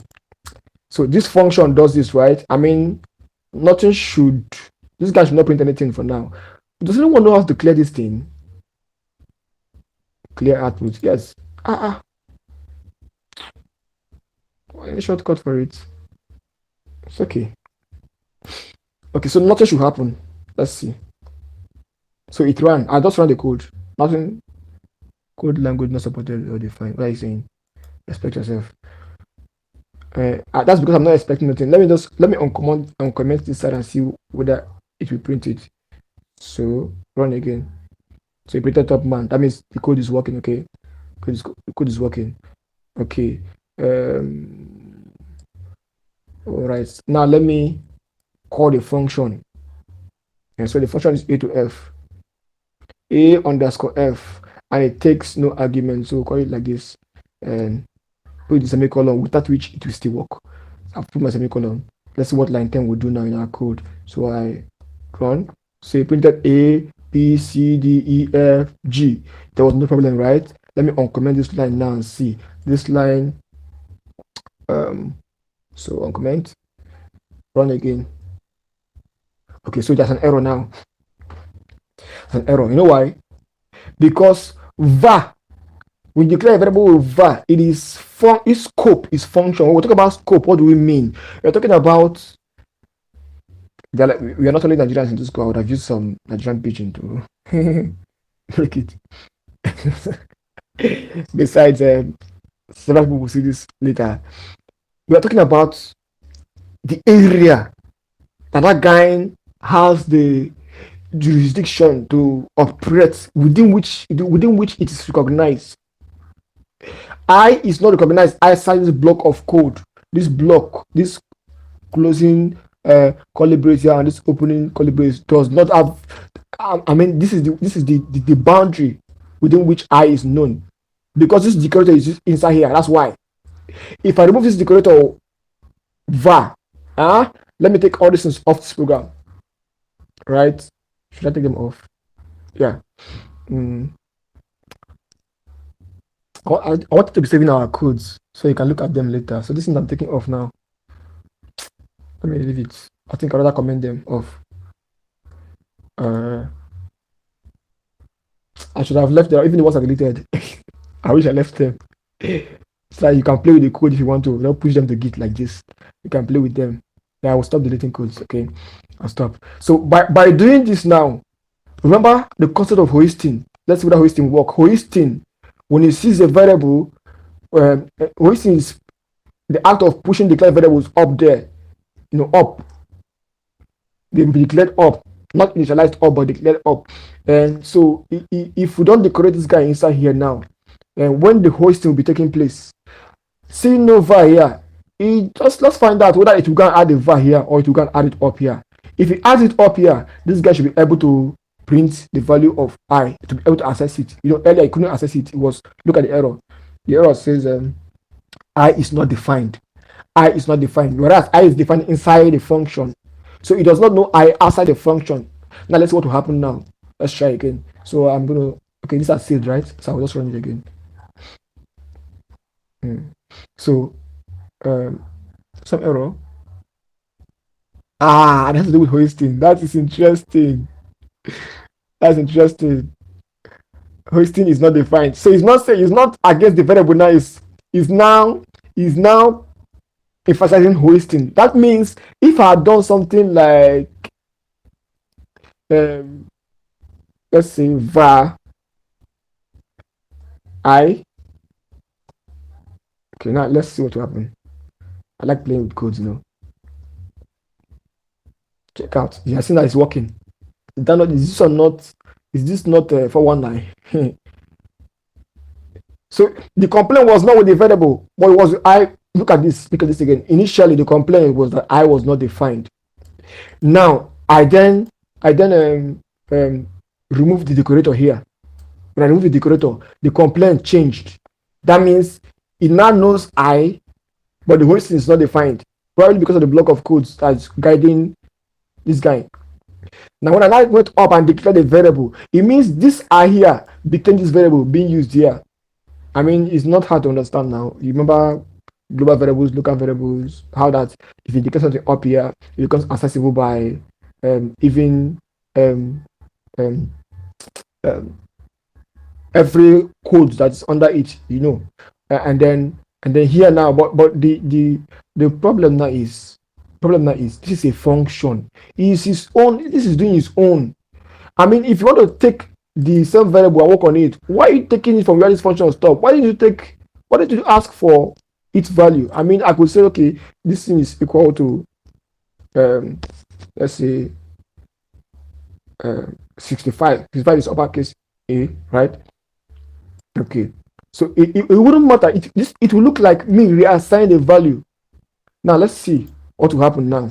So this function does this, right? I mean, nothing should, this guy should not print anything for now. Does anyone know how to clear this thing? Clear output, yes. Any shortcut for it? It's okay. Okay, so nothing should happen. Let's see. So it ran. I just ran the code. Nothing. Code language not supported or defined. What are you saying? Expect yourself. That's because I'm not expecting nothing. Let me uncomment this side and see whether it will print it. So run again. So it printed Topman. That means the code is working. Okay, the code is working. Okay. All right. Now let me call the function. And so the function is A to F. A underscore F, and it takes no argument. So we'll call it like this, and put the semicolon, without which it will still work. I've put my semicolon. Let's see what line 10 will do now in our code. So I run. So it printed A, B, C, D, E, F, G. There was no problem, right? Let me uncomment this line now and see. This line, so uncomment, run again. Okay, so there's an error now. An error. You know why? Because var, when you declare a variable with var, its scope is function. When we talk about scope, what do we mean? We're talking about, we are not only Nigerians in this school. I would have used some Nigerian pidgin to make it. Besides, several people will see this later. We are talking about the area that guy has the jurisdiction to operate within which it is recognized. I is not recognized outside this block of code. This block, this closing curly brace here and this opening curly brace does not have. I mean, this is the boundary within which I is known, because this decorator is inside here. That's why. If I remove this decorator var, let me take all this off this program. Right? Should I take them off? Yeah. I wanted to be saving our codes so you can look at them later. So this is I'm taking off now. Let me leave it. I think I'd rather comment them off. I should have left them, even the ones I deleted. I wish I left them. So you can play with the code if you want to. Don't push them to Git like this. You can play with them. Yeah, I will stop deleting codes. Okay, I'll stop. So by doing this now, remember the concept of hoisting. Let's see how hoisting works. Hoisting, when it sees a variable, hoisting is the act of pushing declared variables up there. Up. They will be declared up, not initialized up, but declared up. And so if we don't decorate this guy inside here now, and when the hoisting will be taking place, see no var here. Let's find out whether it will go and add the var here or it will go and add it up here. If it adds it up here, this guy should be able to print the value of I to be able to access it. Earlier I couldn't access it. It was, look at the error. The error says I is not defined. I is not defined, whereas I is defined inside the function. So it does not know I outside the function. Now let's see what will happen now. Let's try again. So I'm gonna, okay, these are saved, right? So I'll just run it again. So some error. That has to do with hoisting. That is interesting. That's interesting. Hoisting is not defined. So it's not saying, it's not against the variable now, is now emphasizing hoisting. That means if I had done something like let's say var I. Okay, now let's see what will happen. I like playing with codes, Check out. You see that it's working. that not, is this or not? Is this not 419? So the complaint was not with the variable, but it was I. Look at this. Look at this again. Initially, the complaint was that I was not defined. Now I then removed the decorator here. When I removed the decorator, the complaint changed. That means it now knows I, but the hoisting is not defined. Probably because of the block of codes that's guiding this guy. Now, when I now went up and declared a variable, it means this I here became this variable being used here. I mean, it's not hard to understand now. You remember global variables, local variables, how that if you declare something up here, it becomes accessible by even um, um, um, every code that's under it, and then here now, but the problem now is this is a function. Is his own. This is doing his own. I mean, if you want to take the same variable and work on it, why are you taking it from where this function stop? Why did you ask for its value? I mean, I could say, okay, this thing is equal to, um, let's say, 65. 65 is uppercase A, right? Okay. So it wouldn't matter. It will look like me reassign the value. Now let's see what will happen now.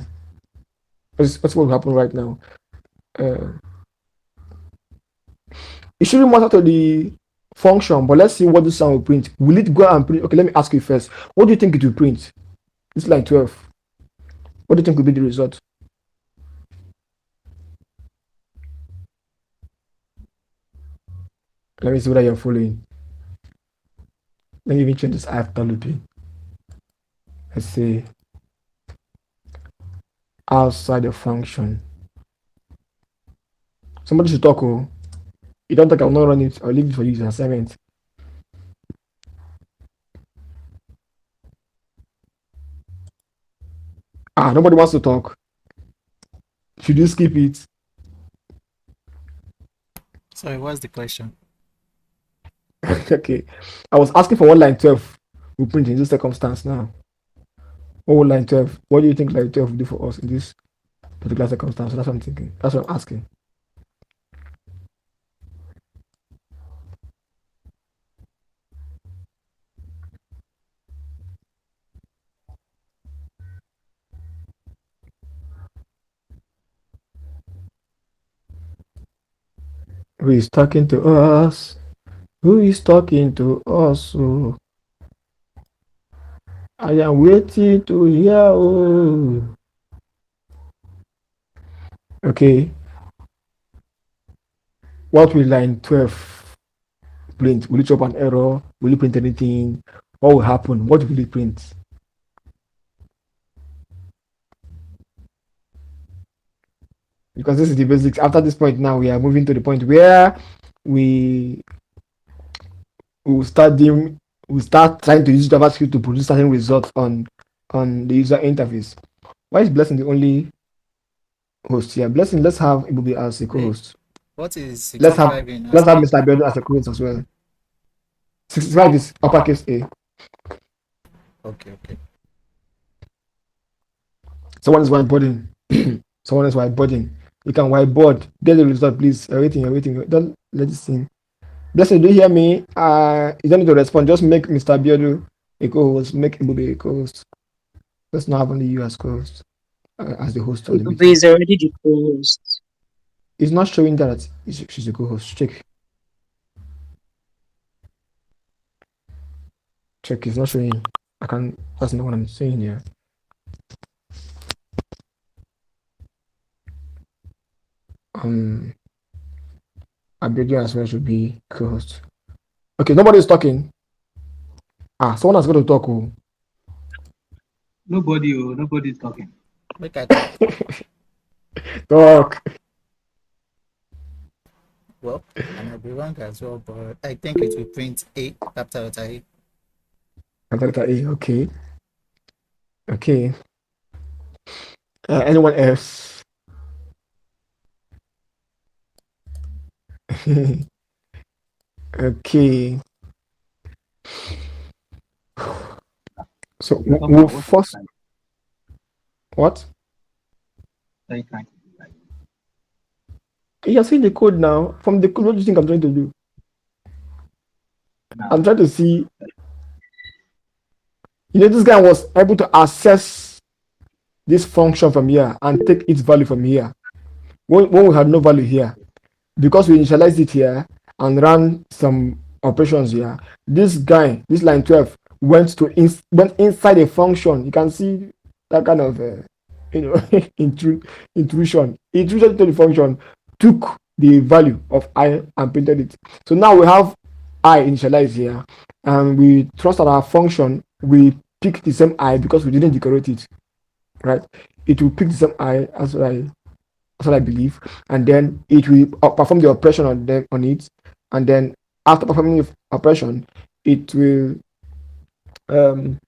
That's what will happen right now. Uh, it shouldn't matter to the function, but let's see what this sound will print. Will it go and print? Okay, let me ask you first. What do you think it will print? It's like 12. What do you think will be the result? Let me see whether you're following. Let me even change this after looping. Let's say outside the function. Somebody should talk. Oh, you don't talk, I'll not run it. I'll leave it for you as an assignment. Nobody wants to talk. Should you skip it? Sorry, what's the question? Okay. I was asking for what line 12 will print in this circumstance now. What would line 12? What do you think line 12 will do for us in this particular circumstance? So that's what I'm thinking. That's what I'm asking. Who is talking to us? Who is talking to us? Oh, I am waiting to hear. Oh. Okay. What will line 12 print? Will it drop an error? Will it print anything? What will happen? What will it print? Because this is the basics. After this point now, we are moving to the point where we will start trying to use JavaScript to produce certain results on the user interface. Why is Blessing the only host here? Blessing, let's have Ibubi as a co-host. What is Let's have 65 in Mr. Abiodun as a co-host as well. 65 is uppercase A. Okay. Someone is whiteboarding. Someone is whiteboarding. You can whiteboard. Get the result, please. Everything. Don't let this thing. Blessing, do you hear me? You don't need to respond. Just make Mr. Abiodun a co-host. Make Ibubi a co-host. Let's not have only you as co-host, as the host of the meeting. Is already the co-host. It's not showing that she's a co-host. Check. It's not showing. That's not what I'm saying here. Abiodun as well should be co-host. Okay, nobody's talking. Someone has got to talk. Oh. Nobody's talking. Make I talk. Talk. Well, I might be wrong as well, but I think it will print A, capital letter A. Capital letter A. Okay. Anyone else? Okay. So we'll first. What? You're seeing the code now. From the code, what do you think I'm trying to do? I'm trying to see. This guy was able to access this function from here and take its value from here when we had no value here. Because we initialized it here and ran some operations here, this guy, this line 12, went inside a function. You can see that kind of you know intrusion. Intrusion into the function, took the value of I and printed it. So now we have I initialized here, and we trust that our function we pick the same I because we didn't decorate it, right? It will pick the same I as that's what I believe. And then it will perform the operation on it. And then after performing the operation, it will um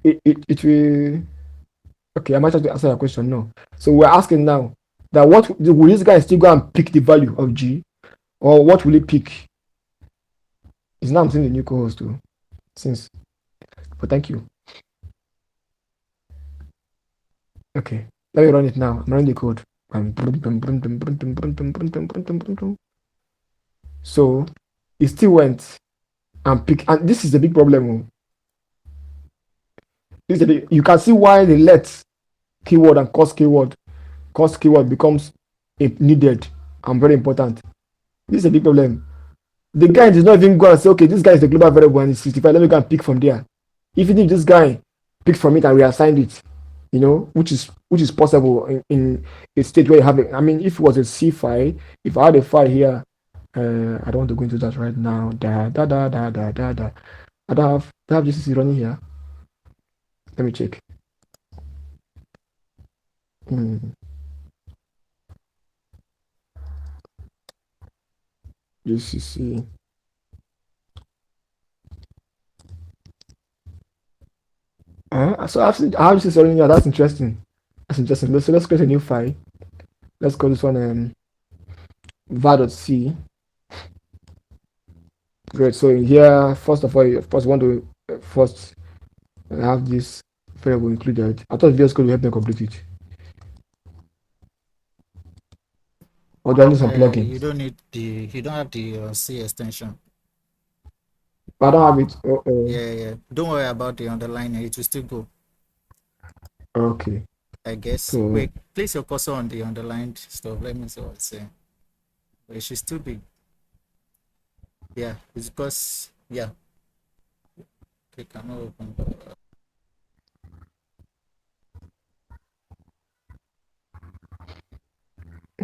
it will okay. I might have to answer that question. No. So we're asking now that what will this guy still go and pick the value of G, or what will he pick? It's now I'm seeing the new co-host too. Since but thank you. Okay. Let me run it now. I'm running the code. So it still went and pick, and this is a big problem. You can see why the let keyword and cost keyword becomes needed and very important. This is a big problem. The guy did not even go and say, okay, this guy is the global variable and it's 65. Let me go and pick from there. Even if this guy picks from it and reassigned it, which is possible in a state where you have it. I mean, if it was a C file, if I had a file here, I don't want to go into that right now. I don't have GCC running here. Let me check. GCC. So I have GCC running here. That's interesting. Let's create a new file. Let's call this one var.c. Great. So in here, first of all, of course, we want to first have this variable included. I thought VS Code will help me complete it. Or do I need some plugins? You don't have the C extension. But I don't have it. Yeah. Don't worry about the underlining. It will still go. Okay. I guess. So Wait, place your cursor on the underlined stuff. Let me see what it's saying. But it should still be. Yeah, it's because yeah. Okay, cannot open.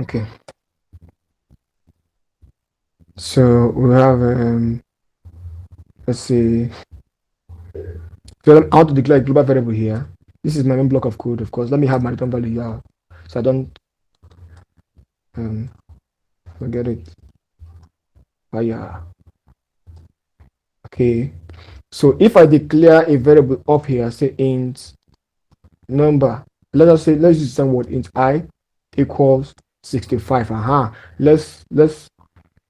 okay. So we have let's see. So I want to declare a global variable here. This is my main block of code, of course. Let me have my return value here, so I don't forget it. Oh yeah. Okay. So if I declare a variable up here, say int number, let's use the same word, int I equals 65. Let's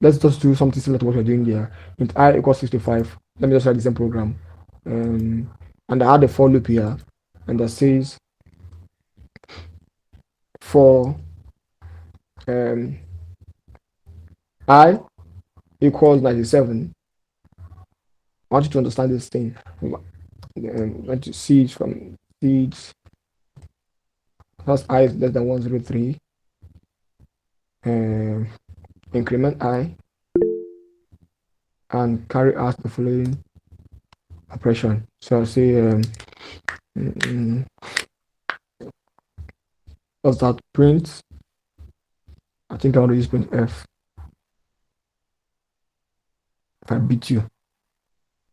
just do something similar to what we're doing there. Int I equals 65. Let me just write the same program. And I add a for loop here, and that says for I equals 97. I want you to understand this thing. Want to see it from seeds. Plus I is less than 103. Increment I and carry out the following operation. So I'll say what's that print? I think I want to use print F. If I beat you,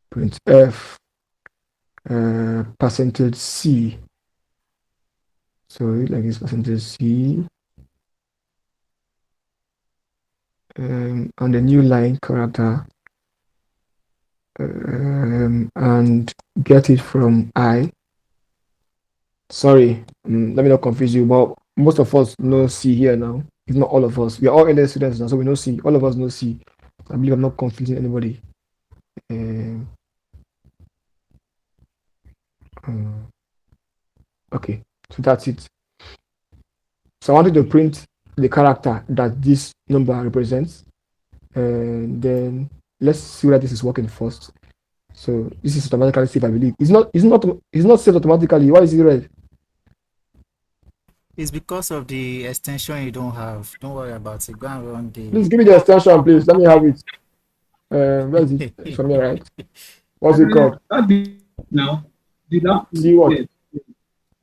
print F percentage C. So like this percentage C. On the new line character and get it from I. Sorry, let me not confuse you, but most of us know C here now. If not all of us, we are all LS students now, so we know C. All of us know C. I believe I'm not confusing anybody. Okay, so that's it. So I wanted to print the character that this number represents, and then let's see whether this is working first. So this is automatically saved, I believe. It's not saved automatically. Why is it red? It's because of the extension you don't have. Don't worry about it. Go and run Please the. give me the extension, please. Let me have it. Where is it? It's from me, right? What's it called? That be now. The last See what? yes,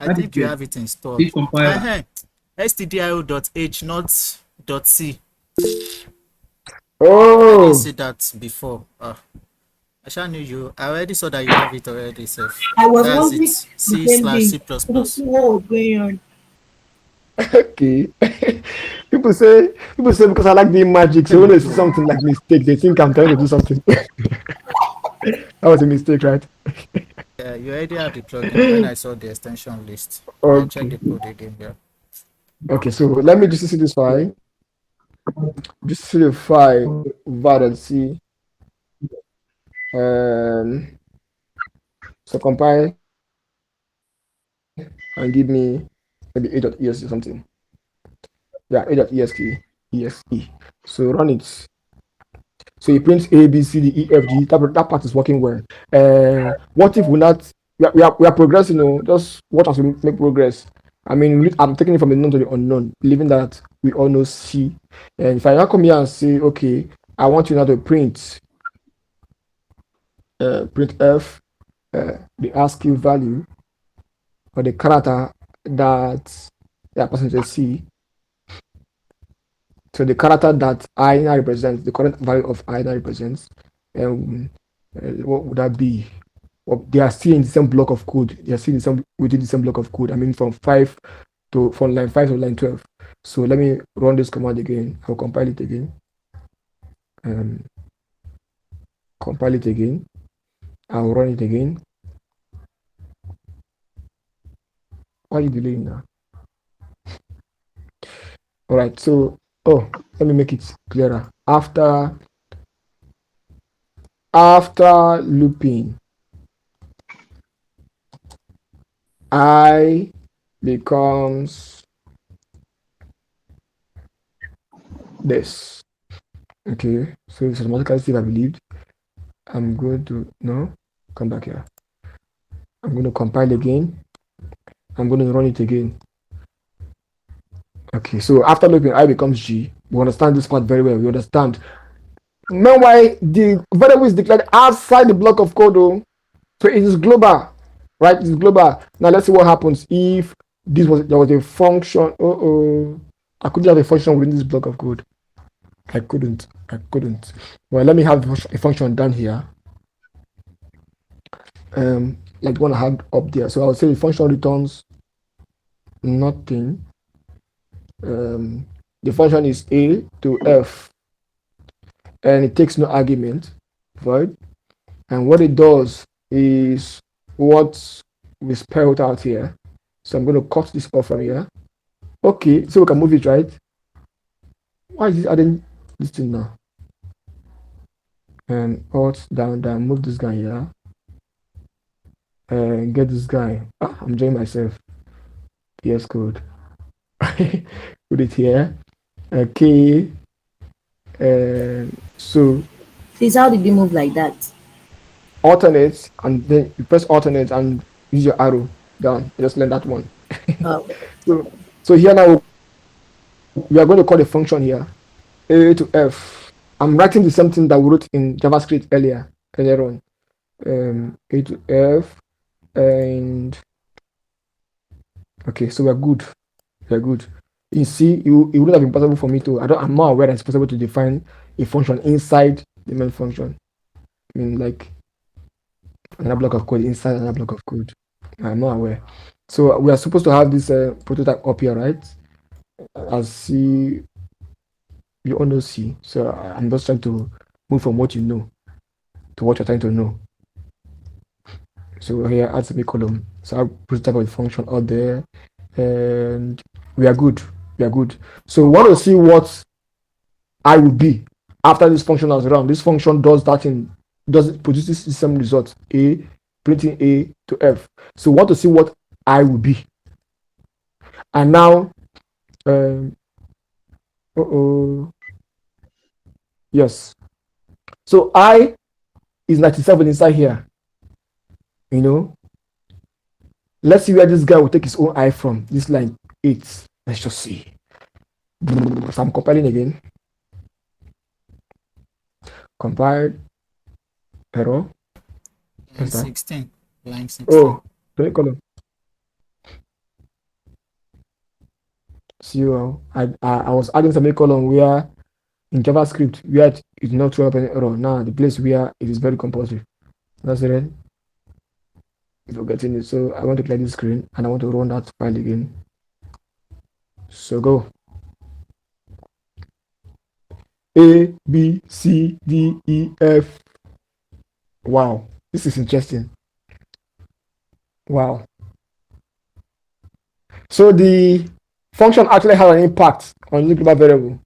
I that is think you there. have it installed. This compiler. stdio.h, not .c. I Oh, didn't see that before. I shall knew you. I already saw that you have it already, Seth. I was That's wondering it. the C same slash C thing. plus What plus. was going on? okay. People say because I like the magic, so when they see something like mistake, they think I'm trying to do something. That was a mistake, right? Yeah, you already have the plugin when I saw the extension list. I checked Okay. the code again here. Okay, so let me just see this file. Just see the file var and see. So compile and give me maybe a.exe or something. Yeah, a.exe. So run it. So it prints A, B, C, D, E, F, G. That part is working well. What if we not? We are progressing. Just watch as we make progress. I mean, I'm taking it from the known to the unknown, believing that we all know C. And if I now come here and say, okay, I want you now to print F, the ASCII value or the character that percentage C. So the character that I now represents, the current value of I now represents, what would that be? Well, they are still in the same block of code. They are still within the same block of code. I mean, from line 5 to line 12. So let me run this command again. I'll compile it again. Compile it again. I'll run it again. Why are you delaying now? All right. So, let me make it clearer. After looping, I becomes this. Okay, so it's automatically saved, I believe. I'm going to come back here. I'm going to compile again. I'm going to run it again. Okay, so after looping, I becomes G. We understand this part very well. We understand. Meanwhile, the variable is declared outside the block of code, though. So it is global, right? It's global. Now let's see what happens if there was a function. I couldn't have a function within this block of code. I couldn't. Well, let me have a function down here. Like the one I had up there. So I'll say the function returns nothing. The function is A to F, and it takes no argument, void. And what it does is what we spelled out here. So I'm going to cut this off from here. Okay, so we can move it, right? Why is it adding this thing now? And alt down, move this guy here. And get this guy. I'm enjoying myself. PS code. Put it here. Okay. So Please, how did you move like that? alternate, and then you press alternate and use your arrow down. Just learn that one. Oh. So here now we are going to call a function here, A to F. I'm writing the same thing that we wrote in JavaScript earlier on. A to F, and okay, so we're good. You see, it would have been possible for me to. I'm not aware that it's possible to define a function inside the main function. I mean, like another block of code inside another block of code. I'm not aware. So we are supposed to have this prototype up here, right? As C, you all know C. So I'm just trying to move from what you know to what you're trying to know. So here, add semicolon. So our prototype of the function out there, and we are good. So we want to see what I will be after this function has run. This function does that it produces the same result, A, printing A to F. So we want to see what I will be. And now Yes. So I is 97 inside here. You know, let's see where this guy will take his own I from. This line 8. Let's just see. So I'm compiling again. Compiled. Error. Line What's that? 16. Line 16. Oh, semicolon. See, I was adding semicolon where in JavaScript where it is not throw up any error. Now the place where it is very compulsory. That's it. Forgetting it. So I want to clear this screen and I want to run that file again. So go. A, B, C, D, E, F. Wow, this is interesting. Wow. So the function actually has an impact on the global variable.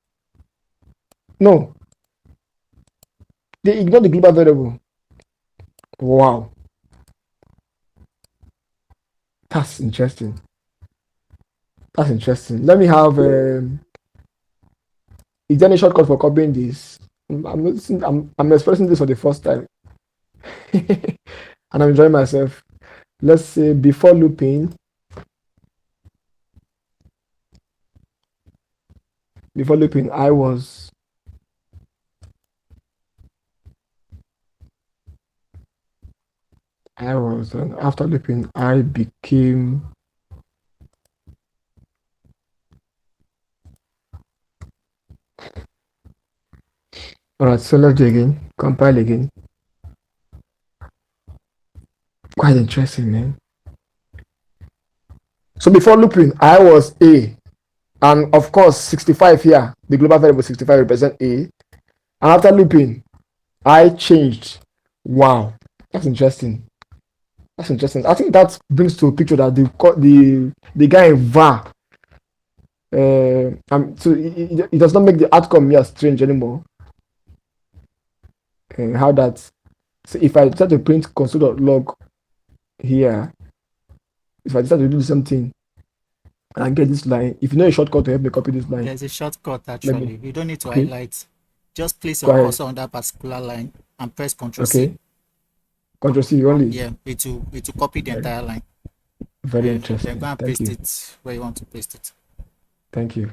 No, they ignore the global variable. Wow, that's interesting. That's interesting. Let me have. Is there any shortcut for copying this? I'm expressing this for the first time, and I'm enjoying myself. Let's say before looping. Before looping, I was. And after looping, I became. All right, so let's do again. Compile again. Quite interesting, man. So before looping, I was A. And of course, 65 here, the global variable 65 represent A. And after looping, I changed. Wow, that's interesting. That's interesting. I think that brings to a picture that the guy in var. So it does not make the outcome here strange anymore. How that? So if I try to print console.log here, if I decide to do something and get this line, if you know a shortcut to help me copy this line, There's a shortcut actually. You don't need to okay. highlight. Just place Go your ahead. cursor on that particular line and press Ctrl C. Okay. Ctrl C only. Yeah, it will copy the entire line. Very Then interesting. go and Thank paste you. it where you want to paste it. Thank you.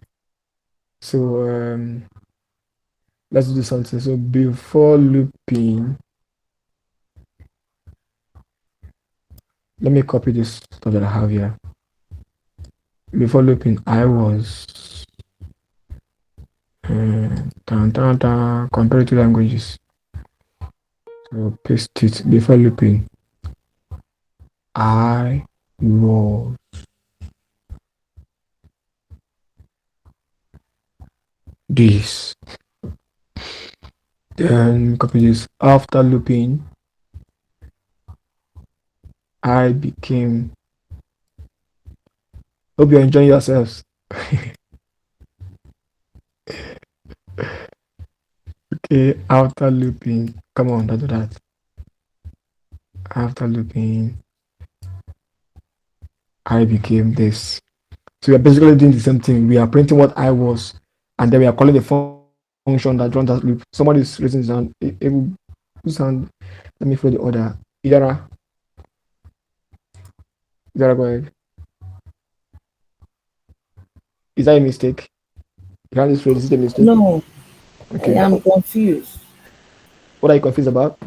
So let's do something. So before looping, let me copy this stuff that I have here. Before looping, I was comparative languages. So paste it. Before looping, I was this. Then copy this. After looping, I became. Hope you're enjoying yourselves. Okay, after looping. Come on, don't do that. After looping, I became this. So we are basically doing the same thing. We are printing what I was, and then we are calling the function that runs that loop. Somebody is raising his hand. Whose hand? Let me follow the order. Idara, go ahead. Is that a mistake? You can't just raise. Is it a mistake? No, Okay. I'm confused. What are you confused about?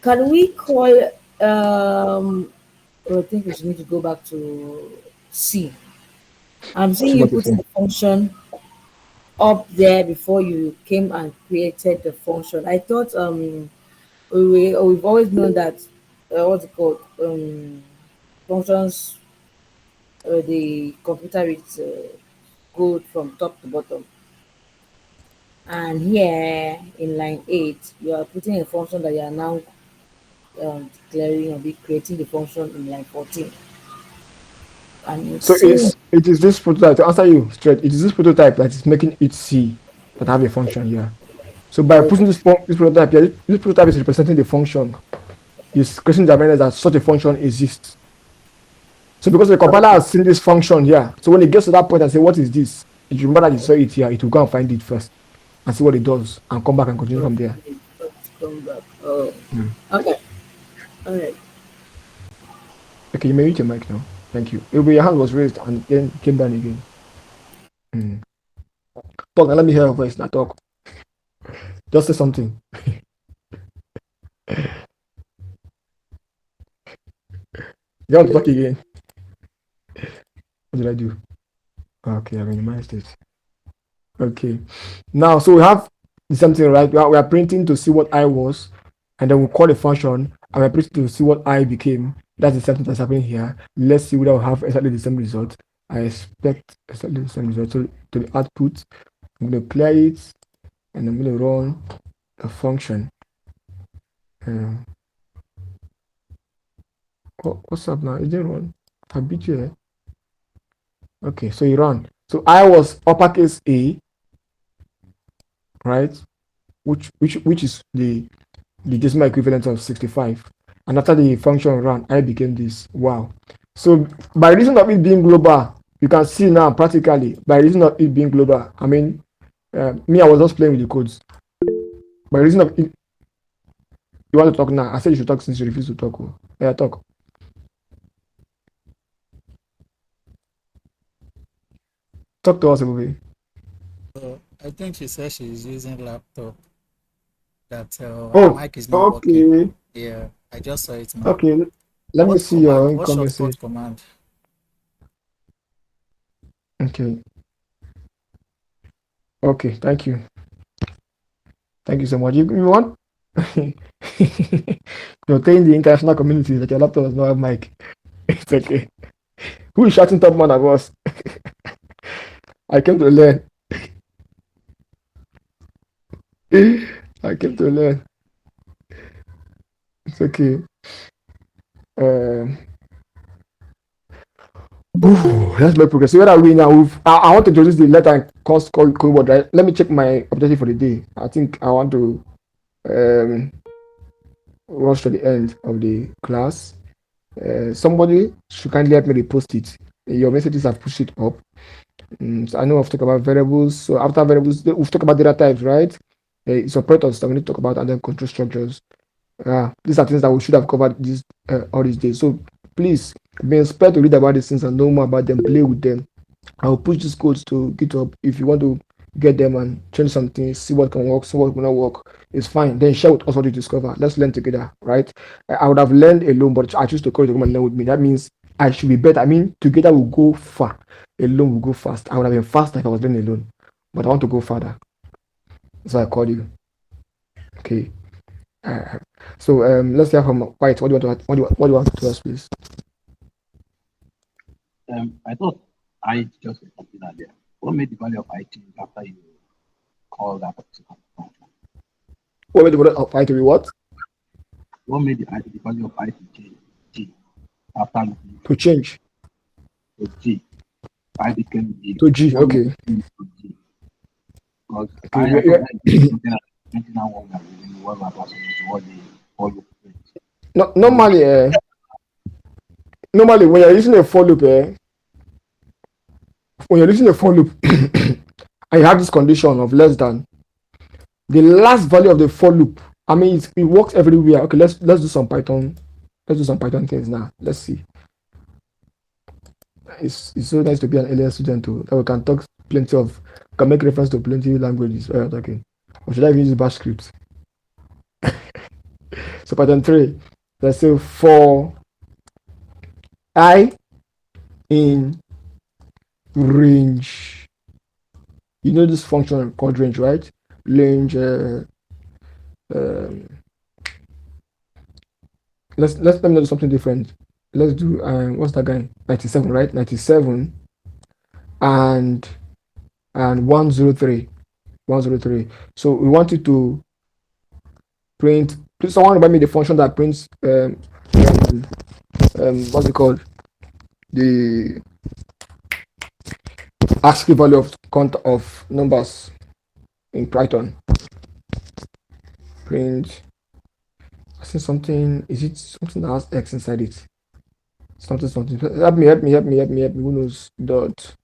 Can we call I think we should need to go back to C. I'm seeing you putting the function up there before you came and created the function. I thought we've always known that what's it called functions the computer reads code from top to bottom. And here in line 8, you are putting a function that you are now declaring or be creating the function in line 14. And So it is this prototype, to answer you straight, it is this prototype that is making it C that have a function here. So by putting this prototype here, this prototype is representing the function. It's creating the awareness that such a function exists. So because the compiler has seen this function here, so when it gets to that point and say, what is this? If you remember that you saw it here, it will go and find it first and see what it does and come back and continue from there. Okay, let's come back. Oh, Mm. okay. All right. Okay, you may mute your mic now. Thank you. Your hand was raised and then came down again. Mm. Talk and let me hear your voice. Now talk. Just say something. You want to talk again? What did I do? Okay, I minimized it. Okay. Now, so we have the same thing, right? We are printing to see what I was, and then we'll call a function, and we're printing to see what I became. That's the same thing that's happening here. Let's see whether we have exactly the same result. I expect exactly the same result. So to the output, I'm going to clear it, and I'm going to run a function. What's up now? Is it run? I beat you here. Okay, so you run. So I was uppercase A, right? Which is the decimal equivalent of 65. And after the function ran, I became this. Wow. So by reason of it being global, you can see now practically by reason of it being global. I mean, me, I was just playing with the codes. By reason of it, you want to talk now? I said you should talk since you refuse to talk. Yeah, talk. Talk to us, movie. So I think she said she's using laptop. That Oh, mic is not working. okay. Yeah, I just saw it now. Okay. Let me see your What income shortcut message. command? Okay. Okay. Thank you. Thank you so much. You want? You're telling the international community that your laptop does not have mic. It's okay. Who is shouting Topman at us? I came to learn. I came to learn. It's okay. Let's make progress. So where are we now? I want to introduce the letter and const code word, right? Let me check my objective for the day. I think I want to rush to the end of the class. Somebody should kindly help me repost it. Your messages have pushed it up. So I know I've talked about variables. So after variables, we've talked about data types, right? It's operators that we need to talk about, and then control structures. These are things that we should have covered this all these days. So please be inspired to read about these things and know more about them, play with them. I'll push these codes to GitHub if you want to get them and change something, see what can work, see what will not work. It's fine. Then share with us what you discover. Let's learn together, right? I would have learned alone, but I choose to come and learn with me. That means I should be better. I mean, together we'll go far. Alone will go fast. I would have been faster if I was learning alone, but I want to go further. So I call you. Okay. So let's hear from White. What do you want to what do you want to tell us, please? I thought I just was something out there. What made the value of I change after you call that particular function? What made the value of I to be what? What made the value of I to change G after looking To change to G? I became G. to G. What Okay. made it change to G? Because Okay. I thought that is something that now one that really was about what they follow. No, normally when you're using a for loop, when you're using a for loop, and you have this condition of less than the last value of the for loop. I mean, it works everywhere. Okay, let's do some Python. Let's do some Python things now. Let's see. It's so nice to be an alien student too. That we can talk plenty of, can make reference to plenty of languages. Okay. Or should I even use bash scripts? So Python 3. Let's say for I in range. You know this function called range, right? Range. Let me do something different. Let's do what's that guy? 97, right? 97 and 103. 103. So we want it to print. Please, someone remind me the function that prints what's it called? The ASCII value of count of numbers in Python. Print. I see something. Is it something that has X inside it? Something. Help me. Who knows? Dot.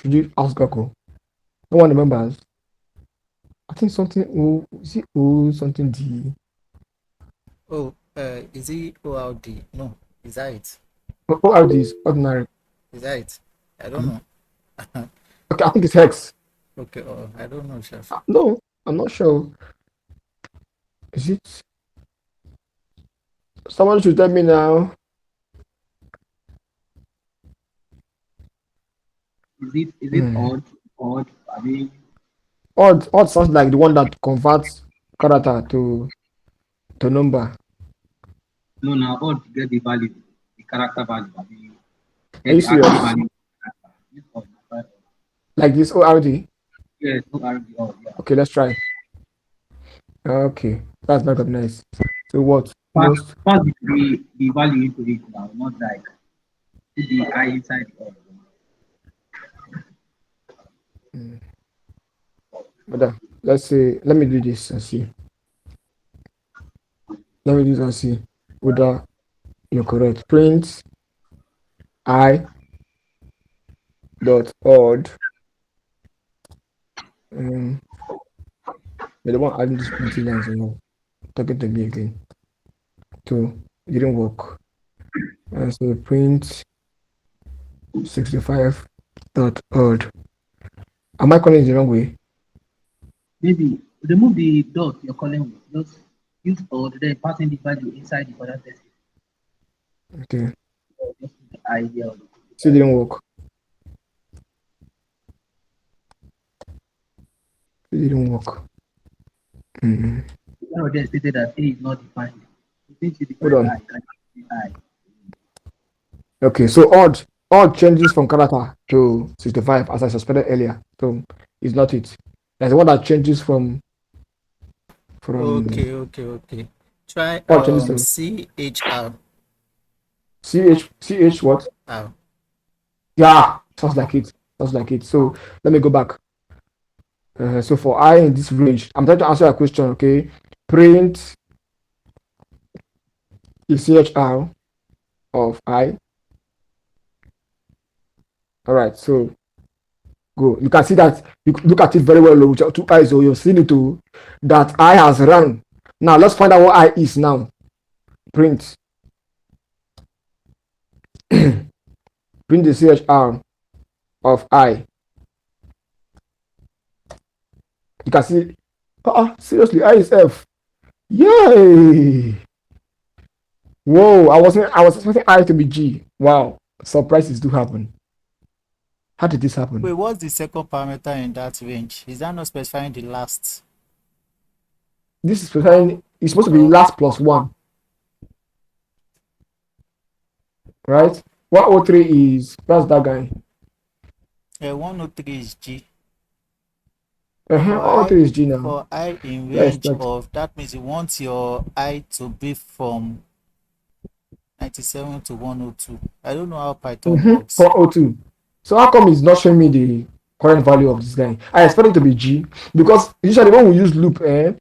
Should you ask Gakko? No one remembers. I think something O, is it O something D? Oh, is it ORD? No, is that it? ORD is ordinary. Is that it? I don't know. Okay, I think it's Hex. Okay, I don't know, chef. No, I'm not sure. Is it? Someone should tell me now. Is it Hmm. odd? I mean, Odd sounds like the one that converts character to number. no, now odd to get the value, the character value. I mean, Are get you the actual serious? value. This odd, not odd. Like this ORD? Yes, no RD odd. Yeah. Okay, let's try. Okay, that's not nice. So what? Pass, Most? pass the value into it now, not like put the I inside the odd. Hmm. But let's say, let me do this and see. Let me do this and see whether you're correct. Print I dot odd. Um, but the one adding this printing lines, talking to me again. So it didn't work. And so print 65 dot odd. Am I calling it the wrong way? Maybe remove the dot you're calling with. Just use odd, then passing the value inside the other text. Okay. Just put the idea of Still didn't work. Still didn't work. Mm. one of them stated that A is not defined. Since you Hold define on. I, can you define I? Okay, so odd changes from character to 65 as I suspected earlier. So it's not it. That's the one that changes from Okay. Try odd changes to CHR. ch what? R. Yeah, sounds like it. Sounds like it. So let me go back. So for I in this range, I'm trying to answer a question. Okay, print the chr of I. All right. So go. You can see that you look at it very well with your two eyes, or you've seen it too. That I has run. Now let's find out what I is now. Print print the chr of I. You can see. Seriously, I is F. Yay! Whoa! I was expecting I to be G. Wow! Surprises do happen. How did this Wait, happen? what's the second parameter in that range? Is that not specifying the last? This is specifying it's supposed to be last plus one, right? 103 is that's that guy. 103 is G. For I 103 is G now. for I in Yeah, range expect. of, that means you want your I to be from 97 to 102. I don't know how Python works. 402. So how come it's not showing me the current value of this guy? I expect it to be G because usually when we use loop, when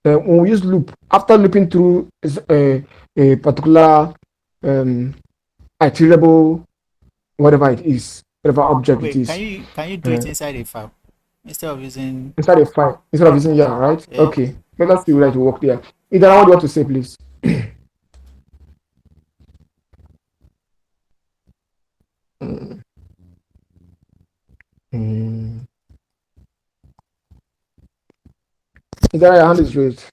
we use loop after looping through a particular um, iterable whatever it is, whatever object it Wait, is, can you do uh, it inside a file instead of using inside a file instead of using yeah, right? yeah? Okay, let's see whether it will work there. Either what do you want to say, please? Mm, mm. Either your hand is raised.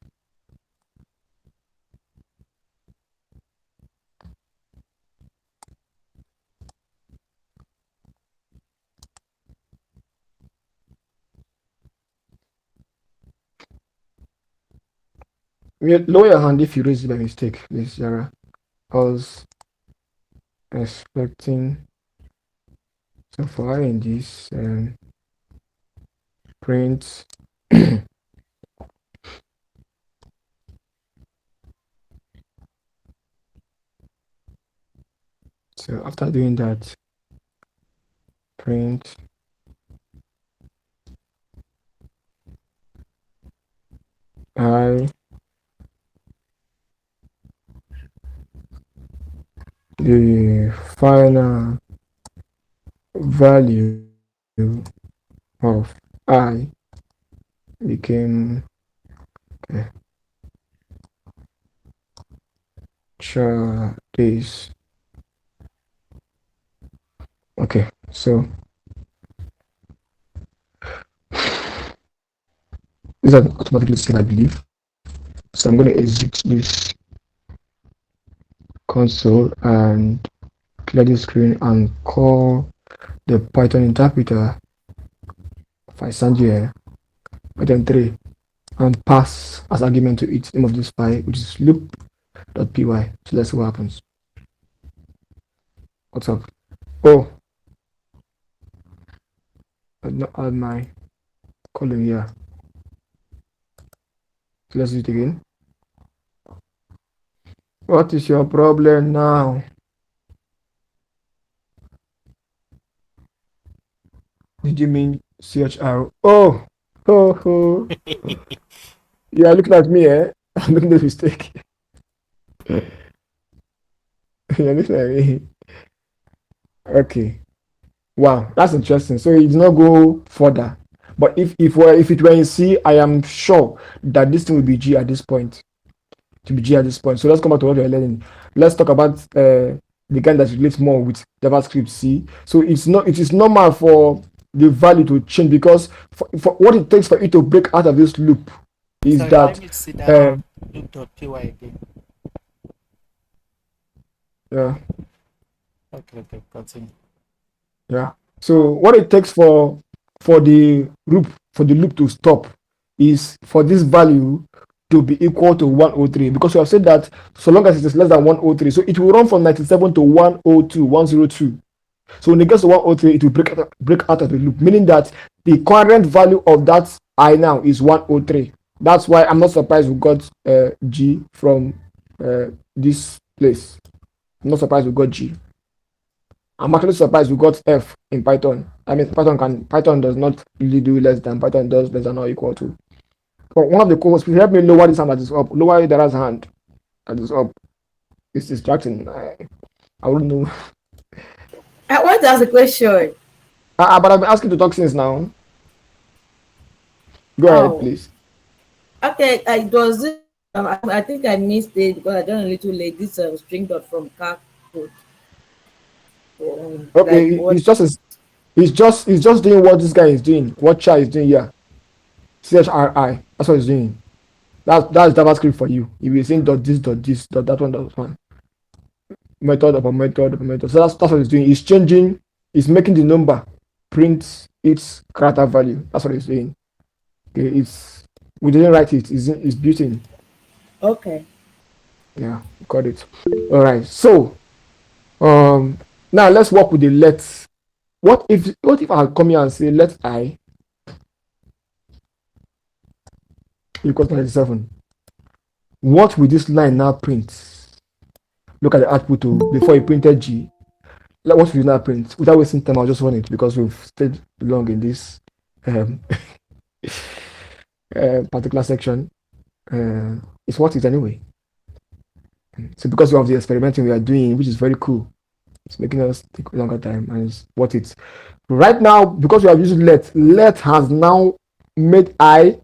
Lower your hand if you raise it by mistake, please, Yara. I was expecting so far in this print. So after doing that, print I the final value of I became this. Okay, so these are automatically saved, I believe. So I'm going to exit this console and clear the screen and call the Python interpreter. If I send here Python 3 and pass as argument to it name of this file, which is loop.py. So let's see what happens. What's up? Oh, I did not add my column here. So let's do it again. What is your problem now? Did you mean CHR? Oh, oh. You are looking at me, eh? I'm making this mistake. You're looking at me. Okay. Wow, that's interesting. So it did not go further. But if it were in C, I am sure that this thing will be G at this point. To be G at this point. So let's come back to what we're learning. Let's talk about the kind that relates more with JavaScript C. So it is normal for the value to change because for what it takes for it to break out of this loop is Sorry, that let me see that loop.py again. yeah. Okay, continue. Yeah. So what it takes for the loop to stop is for this value to be equal to 103 because we have said that so long as it is less than 103, so it will run from 97 to 102, 102. So when it gets to 103, it will break out of the loop, meaning that the current value of that I now is 103. That's why I'm not surprised we got G from this place. I'm not surprised we got G. I'm actually surprised we got F in Python. I mean, Python does not really do less than. Python does less than or equal to. But one of the co-hosts, please help me lower this hand that is up. Lower the other hand that is up. It's distracting. I wouldn't know. I want to ask a question. But I've been asking to talk since now. Go ahead, please. Okay, it was I think I missed it because I done a little late. This string dot from car code. Okay, it's just doing what this guy is doing. What Char is doing here. CHRI. That's what it's doing. That's JavaScript for you. If you're saying dot this, dot that one, that one. Method upon method upon method. So that's what it's doing. It's changing, it's making the number print its character value. That's what it's doing. Okay, we didn't write it, it's built in. Okay. Yeah, got it. All right. So now let's work with the let. What if I come here and say let I equals 97? What will this line now print? Look at the output before it printed G. Like what will you now print? Without wasting time, I'll just run it because we've stayed long in this particular section. It's what it is anyway. So because of the experimenting we are doing, which is very cool, it's making us take a longer time and it's what it's right now because we have used let has now made I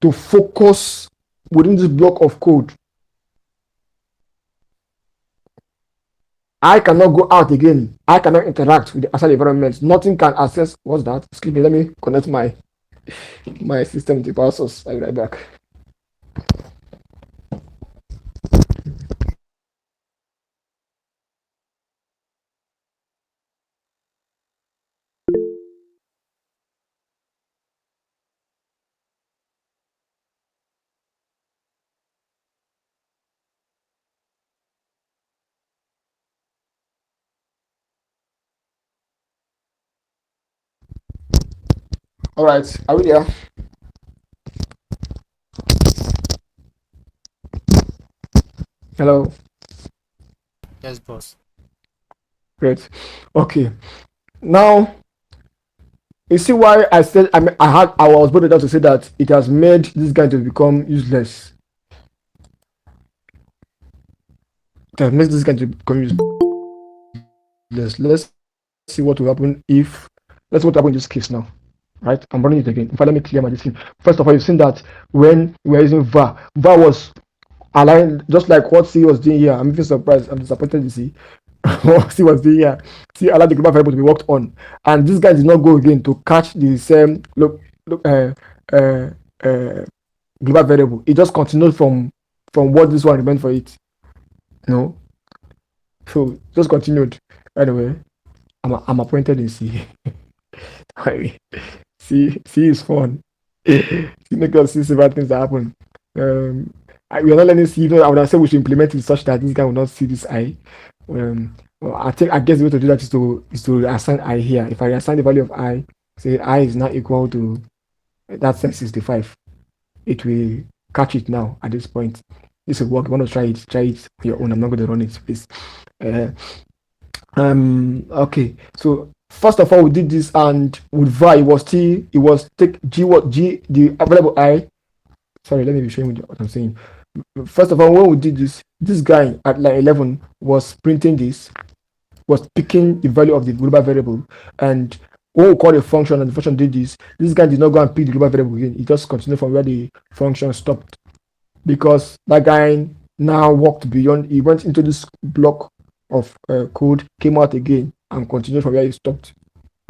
to focus within this block of code. I cannot go out again. I cannot interact with the outside environment. Nothing can access. What's that? Excuse me. Let me connect my system to power source. I'll be right back. All right. Are we there? Hello. Yes, boss. Great. Okay. Now, you see why I said I was bold enough to say that it has made this guy to become useless. It has made this guy to become useless. Let's see what will happen if Let's what happened in this case now. Right? I'm running it again. In fact, let me clear my screen. First of all, you've seen that when we're using var was aligned just like what C was doing here. I'm even surprised. I'm disappointed to see what C was doing here. C allowed the global variable to be worked on, and this guy did not go again to catch the same look uh, uh, global variable. It just continued from what this one remained for it. No, so just continued. Anyway, I'm appointed in C. C is fun. C make us see several things that happen. We are not letting C. I would have said we should implement it such that this guy will not see this I. Well, I guess the way to do that is to assign I here. If I assign the value of I, say I is now equal to that set 65, it will catch it now at this point. This will work. You want to try it? Try it on your own. I'm not going to run it, please. Okay. So first of all, we did this, and with var, it was take g the available I. Sorry, let me be showing you what I'm saying. First of all, when we did this guy at line 11 was printing this, was picking the value of the global variable, and when we call a function and the function did this guy did not go and pick the global variable again. He just continued from where the function stopped, because that guy now walked beyond. He went into this block of code, came out again, and continued from where he stopped.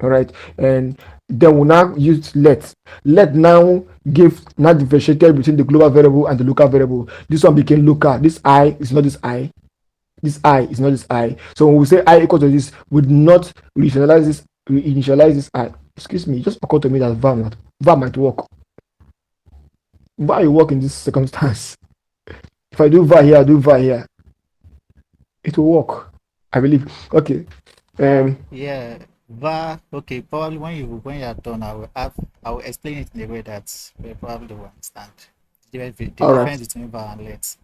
All right, and then we now use let. Let now differentiated between the global variable and the local variable. This one became local. This I is not this I. This I is not this I. So when we say I equal to this, we do not reinitialize this I. Excuse me, it just occurred to me that var might work. Var will work in this circumstance. If I do var here, I do var here, it will work, I believe. Okay. Yeah, var. Okay, probably when you are done, I will explain it in a way that we probably will understand the All right. difference between var and let.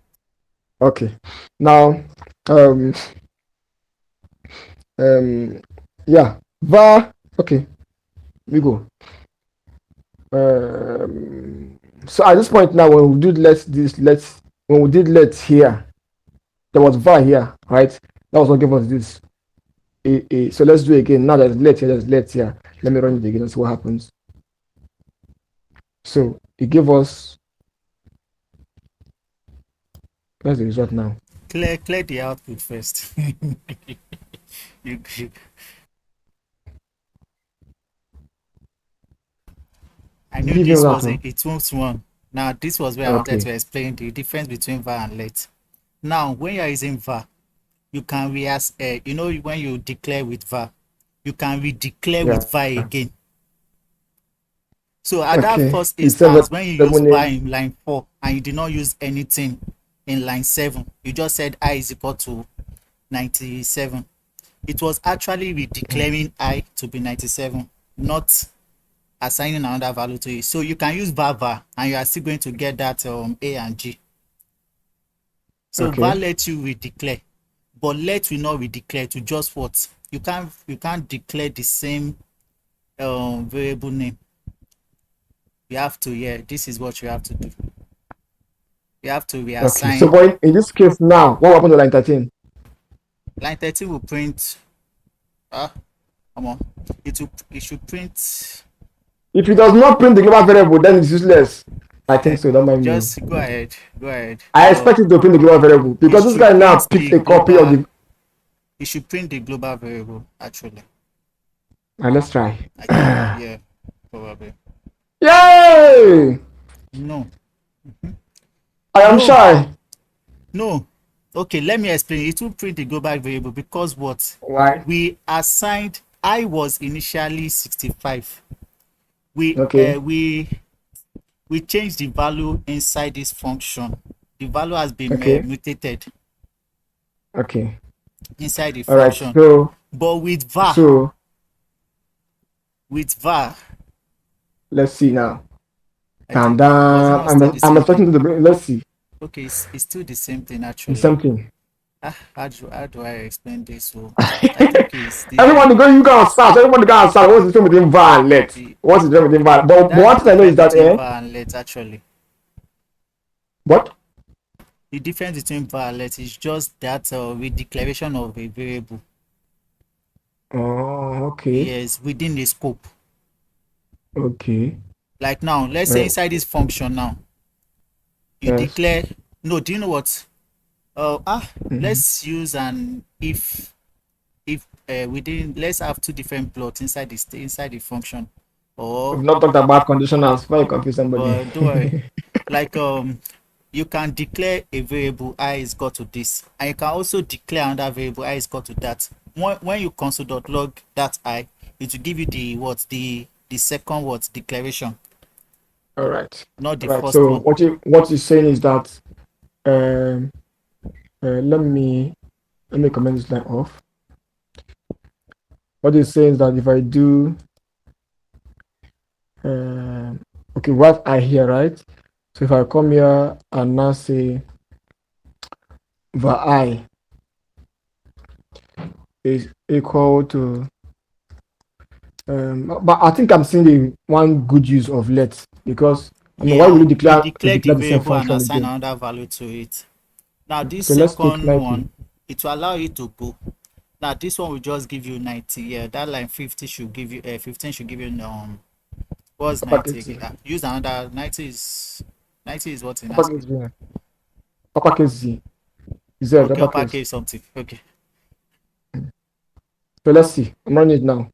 Okay. Now, yeah, var. Okay, we go. So at this point now, when we did when we did let here, there was var here, right? That was what gave us this. So let's do it again. Now there's let here, there's let here. Let me run it again and see what happens. So it gave us. Where's the result now? Clear the output first. you, I knew this was it was one. Now this was where I wanted to explain the difference between var and let. Now when you are using var, you can you know, when you declare with var, you can redeclare with var again. So at that first instance, when you use var in line 4 and you did not use anything in line 7, you just said I is equal to 97. It was actually redeclaring I to be 97, not assigning another value to it. So you can use var and you are still going to get that A and G. So var lets you redeclare, but let will not redeclare to just what? You can't declare the same variable name. You have to, this is what you have to do. You have to reassign. Okay. So but in this case now, what happened to line 13? Line 13 will print come on. It should print. If it does not print the global variable, then it's useless. I think so. Don't mind me. Just go ahead. I expect it to print the global variable because this guy now picked a copy of the. It should print the global variable actually. Let's try. Yeah, probably. Yay! No. I am shy. No. Okay, let me explain. It will print the global variable because what? Why? We assigned I was initially 65. We changed the value inside this function. The value has been mutated. Okay. Inside the function. Right, so, but with var. So with var. Let's see now. Calm down. I'm expecting to the. Let's see. Okay, it's still the same thing actually. It's something. How do I explain this? So I think it's everyone you go and start. Everybody go and start. What's the difference between var and let? What's the difference between var? But one thing I know is that var and let actually. What? The difference between var and let is just that with declaration of a variable. Oh, okay. Yes, within the scope. Okay. Like now, let's say Uh, inside this function now, you yes. declare, no, do you know what? Mhm. Let's use an if within, let's have two different blocks inside inside the function, We've or not talked about conditionals. Why you confuse somebody? but don't worry, like you can declare a variable I is equal to this, and you can also declare another variable I is equal to that. When you console.log that I, it will give you the what, the second what declaration, All right. not the All right. first So one. what you're saying is that um let me comment this line off. What you're saying is that if I do okay, what I hear, right? So if I come here and now say var I is equal to but I think I'm seeing the one good use of let, because I mean, why Yeah, would you you declare declare the the same variable and function assign again? another value to it. Now this So let's take second 90 one, it will allow you to go. Now this one will just give you 90. Yeah, that line 50 should give you 15 should give you what's 90 uppercase again? Use another 90 is what in ASCII. uppercase V, uppercase Z, Z Okay, uppercase. uppercase something. Okay. So let's see. I'm running it now.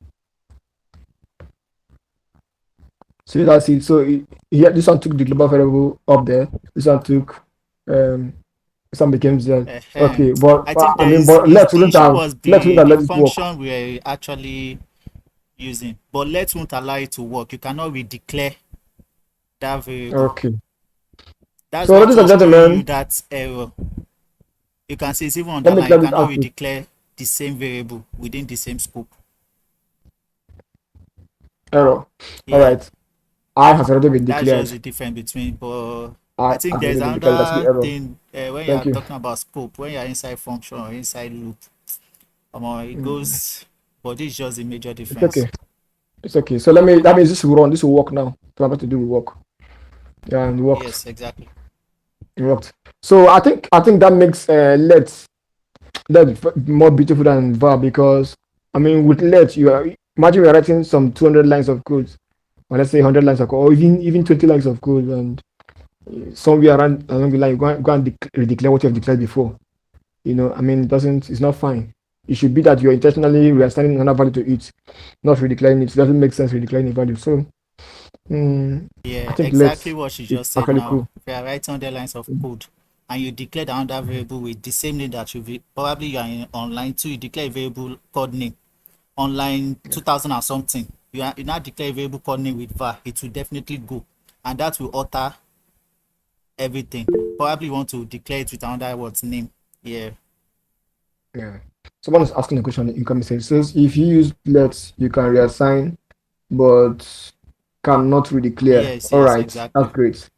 So that's it. So here, this one took the global variable up there. This one took this one became Z. Okay, I but think I there mean, is but the issue was let wouldn't have the let it work. function we're actually using, but let won't allow it to work. You cannot redeclare that variable. Okay. That's So why it ladies and was throwing you gentlemen, that error. You can see it's even on let that me line. You clear this cannot output. redeclare the same variable within the same scope. Error. All Yeah, right. I has already been that's just declared. the difference between. But I I think has there's already been declared. That's the another error. thing when you Thank are you. talking about scope, when you are inside function or inside loop, it goes. But this is just the major It's difference. okay. It's okay. So let me. That means this will run. This will work now. So I'm about to do will work. Yeah, and it worked. Yes, exactly. It worked. So I think that makes let more beautiful than var, because I mean, with let you are, imagine you're writing some 200 lines of code, or let's say 100 lines of code, or even 20 lines of code, and somewhere around along the line you go and declare what you have declared before. I mean, it's not fine. It should be that you're intentionally reassigning another value to it, not redeclaring it. It doesn't make sense redeclaring a value. So I Yeah, think exactly let's what she it's just said actually now. cool. If you are writing 100 lines of code and you declare another variable with the same name that probably you are in online two, you declare a variable called name online Yeah. 2000 or something. You now declare a variable called name with var, it will definitely go, and that will alter everything. Probably you want to declare it with another word's name. Yeah. Yeah. Someone is asking a question in the comment section. It says if you use let, you can reassign, but cannot redeclare. Yes, All yes, right, exactly. that's great.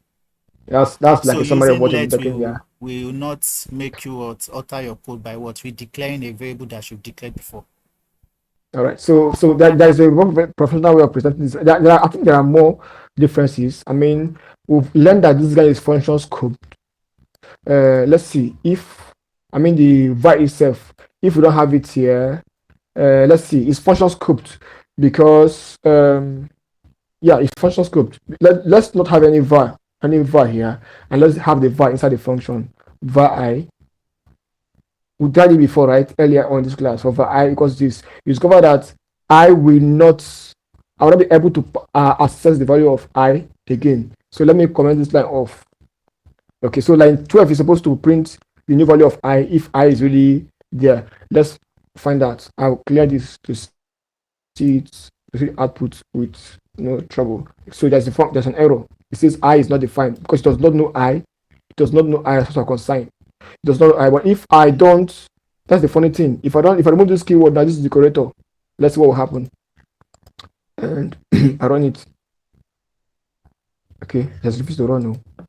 That's like So a summary of using what you've been let talking here. will not make you alter your code by what we declaring a variable that you've declared before. All right. So there's a very professional way of presenting this. I think there are more differences. I mean, we've learned that this guy is function scope. Let's see if I mean the var itself. If we don't have it here, let's see, it's function scoped, because yeah, it's function scoped. Let's not have any var here, and let's have the var inside the function var I. We tried it before, right? Earlier on in this class. So for I equals this, you discover that I will not, I will not be able to access the value of I again. So let me comment this line off. Okay, so line 12 is supposed to print the new value of I if I is really there. Let's find out. I'll clear this to see it, to see the output with no trouble. So there's an error. It says I is not defined because it does not know I. It does not know I as a consign. Does not I, but if I don't, that's the funny thing. If I remove this keyword, now this is the corrector. Let's see what will happen. And I run it. Okay, let's refuse to run now.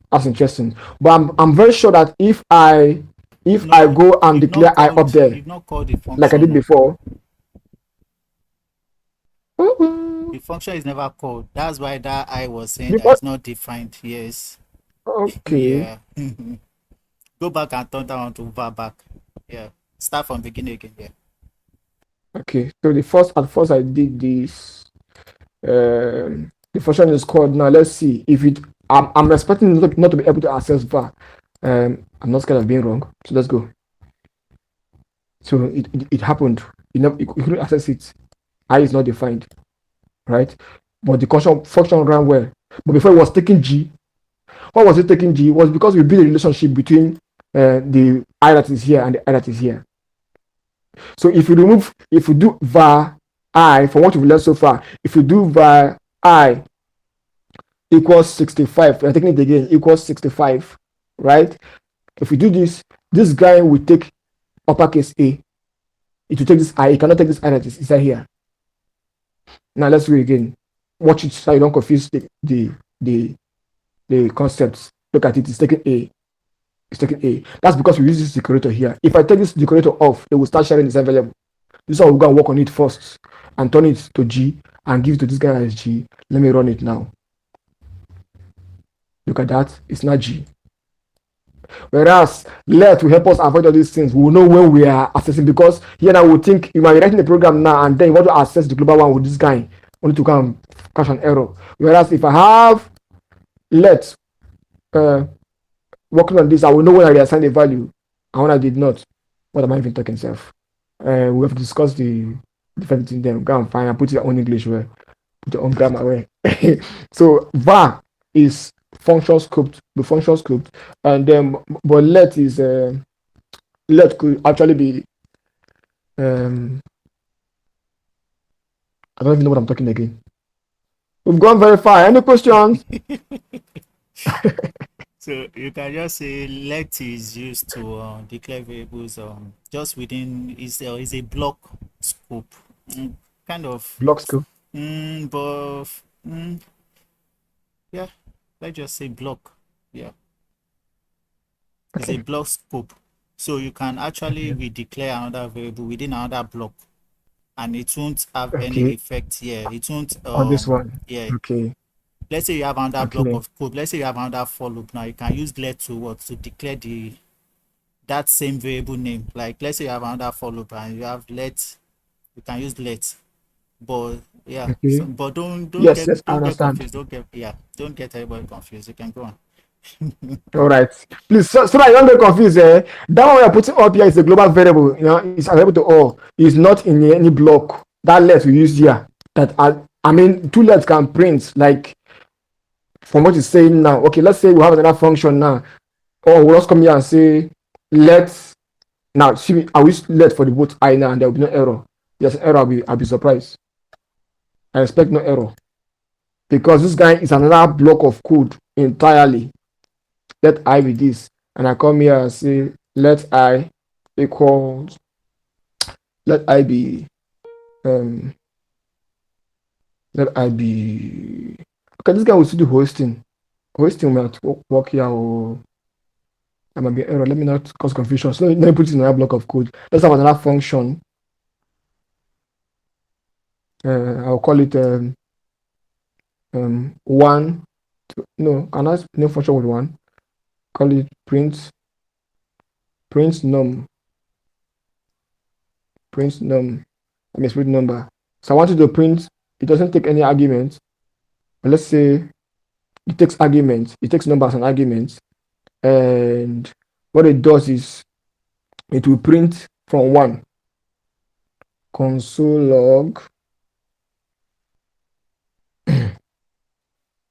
That's interesting. But I'm very sure that if I No, go and declare I up there you've not called the like I function did now. before. The function is never called. That's why that I was saying that Because it's not defined. Yes. okay, Yeah. Go back and turn that on to var back. Yeah. Start from beginning again. Yeah. Okay, so at first I did this. The function is called now. Let's see if it. I'm expecting not to be able to access var. I'm not scared of being wrong. So let's go. So it happened. You couldn't access it. I is not defined, right? But the function ran well. But before it was taking G. What was it taking G? It was because we built a relationship between the I that is here and the I that is here. So if you do var I, from what we've learned so far, if you do var I equals 65, we're taking it again, equals 65, right? If we do this guy will take uppercase A. It will take this I, it cannot take this I that is inside here. Now let's do it again. Watch it so you don't confuse the concepts. Look at it, it's taking A. It's taking A. That's because we use this decorator here. If I take this decorator off, it will start sharing this envelope. This one we're gonna work on it first and turn it to G and give it to this guy as G. Let me run it now. Look at that, it's not G. Whereas let will help us avoid all these things. We will know when we are accessing, because here now we think you might be writing the program now and then you want to access the global one with this guy, only to come catch an error. Whereas if I have let working on this, I will know when I reassign a value and when I did not. What am I even talking self? We have discussed the different in them. Go and find and put your own English where, put your own grammar where. So var is function scope, the function scope, and then but let could actually be I don't even know what I'm talking again. We've gone very far. Any questions? So you can just say let is used to declare variables just within is a block scope, kind of, Block scope. but yeah, let's just say block. Yeah, it's a Okay. block scope. So you can actually Okay. redeclare another variable within another block, and it won't have any Okay. effect here. It won't On this one. yeah. Okay. Let's say you have another block Okay. of code. Let's say you have another for loop. Now you can use let to what to declare that same variable name. Like let's say you have another for loop and you have let, you can use let. But yeah, so, Okay. but Yes. Yes. I don't get understand. confused. Don't get everybody confused. You can go on. All right. Please, so that you don't get confused. That one we are putting up here is a global variable. It's available to all. It's not in any block. That let we use here. I mean, two lets can print like from what it's saying now. Okay, let's say we have another function now. Or we'll just come here and say let. Now, see, I will use let for the both I now, and there will be no error. Yes, error. I'll be surprised. I expect no error because this guy is another block of code entirely. Let I be this, and I come here and say let I equals let I be um let I be okay. This guy will still do hoisting. Hoisting might work here or there might be an error. Let me not cause confusion. So let me put it in another block of code. Let's have another function. I'll call it one. No, can I name function with one? Call it print num print num. I mean print number. So I want you to print. It doesn't take any argument. But let's say it takes arguments. It takes numbers and arguments, and what it does is it will print from one console log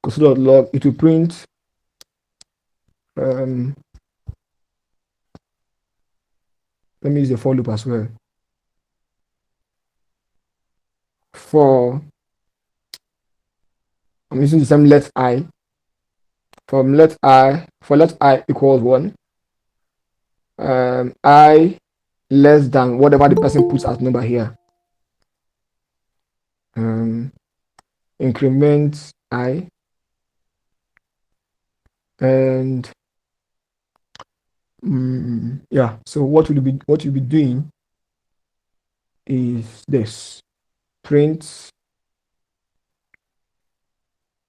console.log. It will print let me use the for loop as well. For I'm using the same let I. From let I for let I equals one. I less than whatever the person puts as number here. Increment I, and yeah. So what you'll be doing is this: print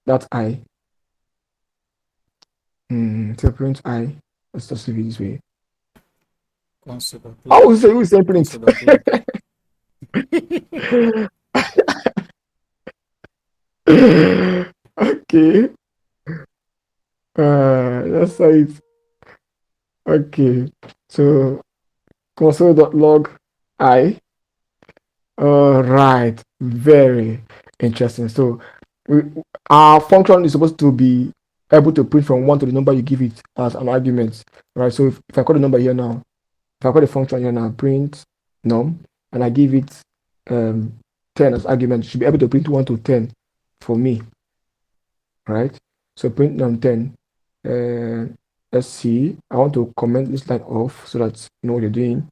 that I. So print I. Let's just leave it this way. I console.log, would say, we say print. console.log. Okay. That's how it. Okay. So console.log I. All right. Very interesting. So we, our function is supposed to be able to print from one to the number you give it as an argument, right? So if I call the number here now, if I call the function here now, print num, and I give it um, 10 as argument, it should be able to print 1 to 10 for me, right? So print num 10. Let's see. I want to comment this line off so that you know what you're doing.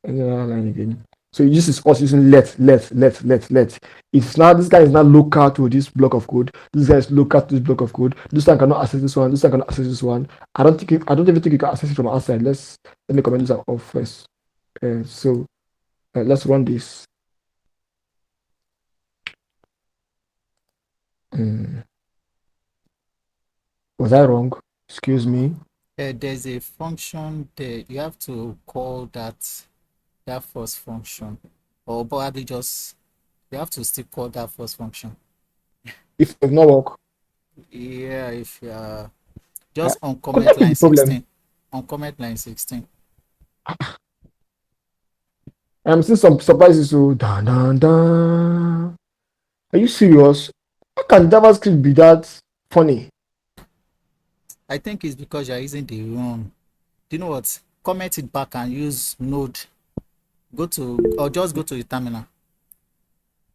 And another line again. So this is us using let. It's not, this guy is not local to this block of code. This guy is local to this block of code. This one cannot access this one. This one cannot access this one. I don't even think you can access it from outside. Let me comment this off first. So let's run this. Was I wrong? Excuse me. There's a function there. You have to call that first function, or probably just you have to still call that first function. If it does not work, Yeah, if you are uh, just on what comment is line the problem? 16. On comment line 16. I'm seeing some surprises. So, dun, dun, dun. Are you serious? How can JavaScript be that funny? I think it's because you're using the wrong. Do you know what? Comment it back and use node. Just go to the terminal.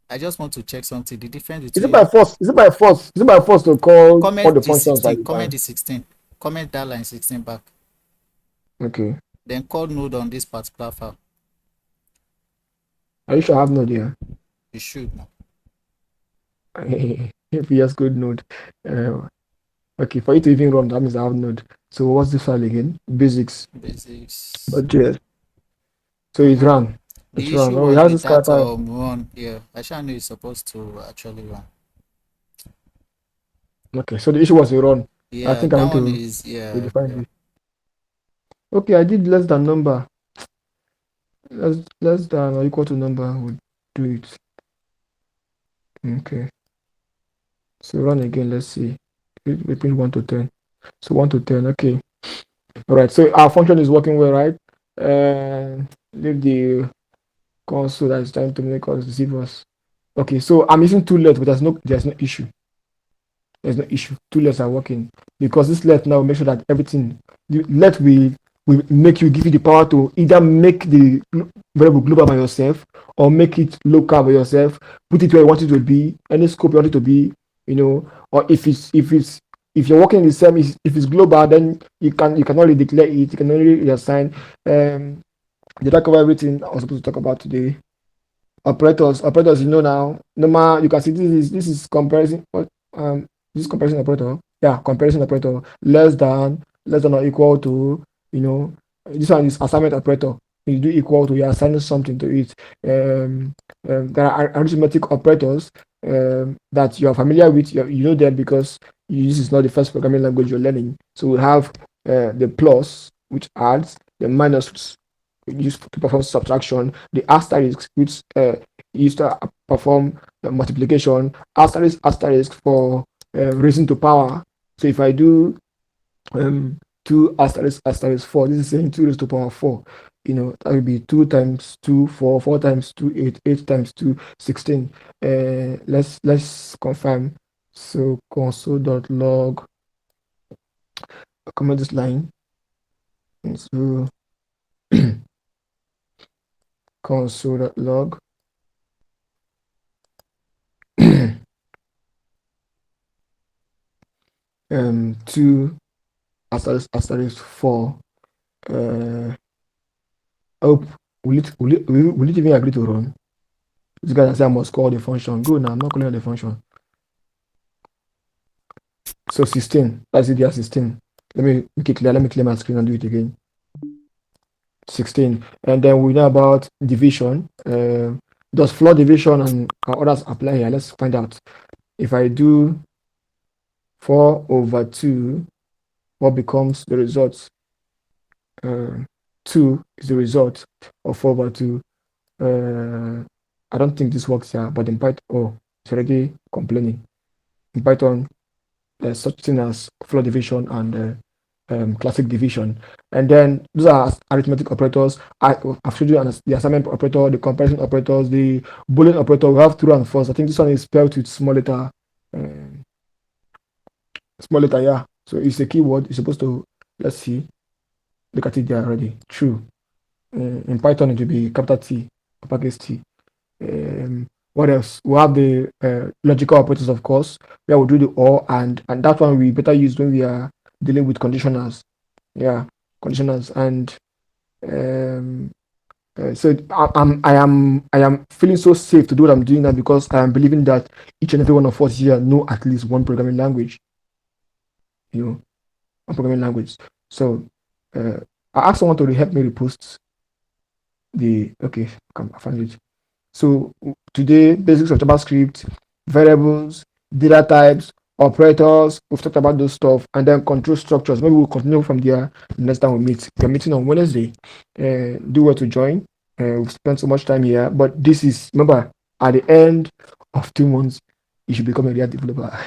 I just want to check something. The difference Is it between by force? Is it by force? Is it by force to call all comment the the functions that 16, you comment can? the 16, comment that line 16 back. Okay. Then call node on this particular file. Are you sure I have node here? You should now. VS Code node. Okay, for it to even run, that means I have node. So what's the file again? Basics. Basics.js. So it's run. It's The run. issue Oh, it was has with this that character. run. Yeah, I shall know it's supposed to actually run. Okay, so the issue was a run. I Yeah, think I that want one to is redefine yeah. this. Okay, I did less than number. Less than or equal to number would do it. Okay. So run again. Let's see. We print 1 to 10. So 1 to 10. Okay. All right. So our function is working well, right? Leave the console that is trying to make us deceive us. Okay. So I'm using two lets, but there's no issue. There's no issue. Two lets are working because this let now make sure that everything the let will make you give you the power to either make the variable global by yourself or make it local by yourself, put it where you want it to be, any scope you want it to be, or if you're working in the same, if it's global, then you can only declare it, you can only reassign. Did I cover everything I was supposed to talk about today? Operators, now normal, you can see this is comparison. What this is comparison operator, yeah, comparison operator, less than or equal to, this one is assignment operator. You do equal to, you're assigning something to it. There are arithmetic operators that you are familiar with. You know them because this is not the first programming language you're learning. So we have the plus, which adds, the minus used to perform subtraction, the asterisk which used to perform multiplication, asterisk for raising to power. So if I do 2 asterisk 4, this is saying 2 raised to power 4. That would be 2 times 2 4, 4 times 2 8, 8 times 2 16. Let's confirm. So console.log, comment this line. And so console.log 2 asterisk 4. Oh, will it even agree to run? This guy say I must call the function. Go now, I'm not calling the function. So 16. That's it, 16. Let me make it clear. Let me clear my screen and do it again. 16. And then we know about division. Does floor division and others apply here? Let's find out. If I do 4 over 2, what becomes the result? 2 is the result of 4 over 2. I don't think this works here, but in Python, oh, it's already complaining. In Python, there's such thing as floor division and classic division. And then those are arithmetic operators. I've showed you the assignment operator, the comparison operators, the Boolean operator. We have true and false. I think this one is spelled with um, small letter, yeah. So it's a keyword. It's supposed to, let's see, look at it there already. True. In Python, it will be capital T, uppercase T. What else? We have the logical operators, of course, where we do the or and that one we better use when we are dealing with conditionals. Yeah, conditionals and um, so I am feeling so safe to do what I'm doing now because I am believing that each and every one of us here know at least one programming language. You know, one programming language. So uh, I asked someone to help me repost the okay. Come, I find it. So today, basics of JavaScript, variables, data types, operators. We've talked about those stuff, and then control structures. Maybe we'll continue from there next time we meet. We're meeting on Wednesday. Do well to join. We've spent so much time here, but this is remember at the end of 2 months, you should become a React developer.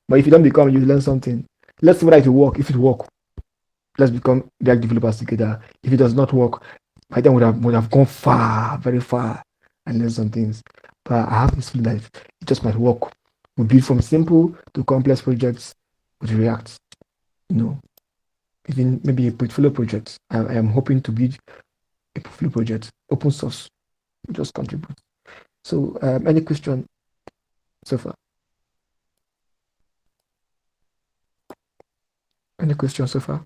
But if you don't become, you learn something. Let's see whether it will work. If it work, let's become React developers together. If it does not work, by then would have gone far, very far, and learned some things. But I have this feeling that it just might work. We build from simple to complex projects with React. You know, even maybe a portfolio project. I am hoping to build a portfolio project, open source, just contribute. So, any question so far? Any question so far?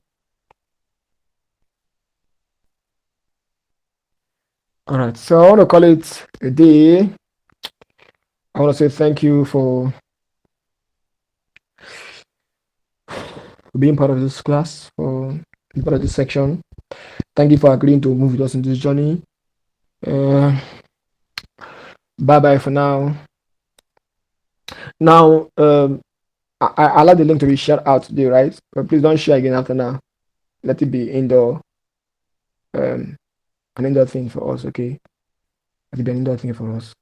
All right. So I want to call it a day. I want to say thank you for being part of this class, for being part of this section. Thank you for agreeing to move with us in this journey. Bye bye for now. Now, I like the link to be shared out today, right? But please don't share again after now. Let it be um, an indoor thing for us, okay? Let it be an indoor thing for us.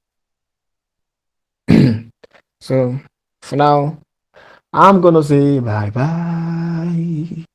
So, for now, I'm gonna say bye bye.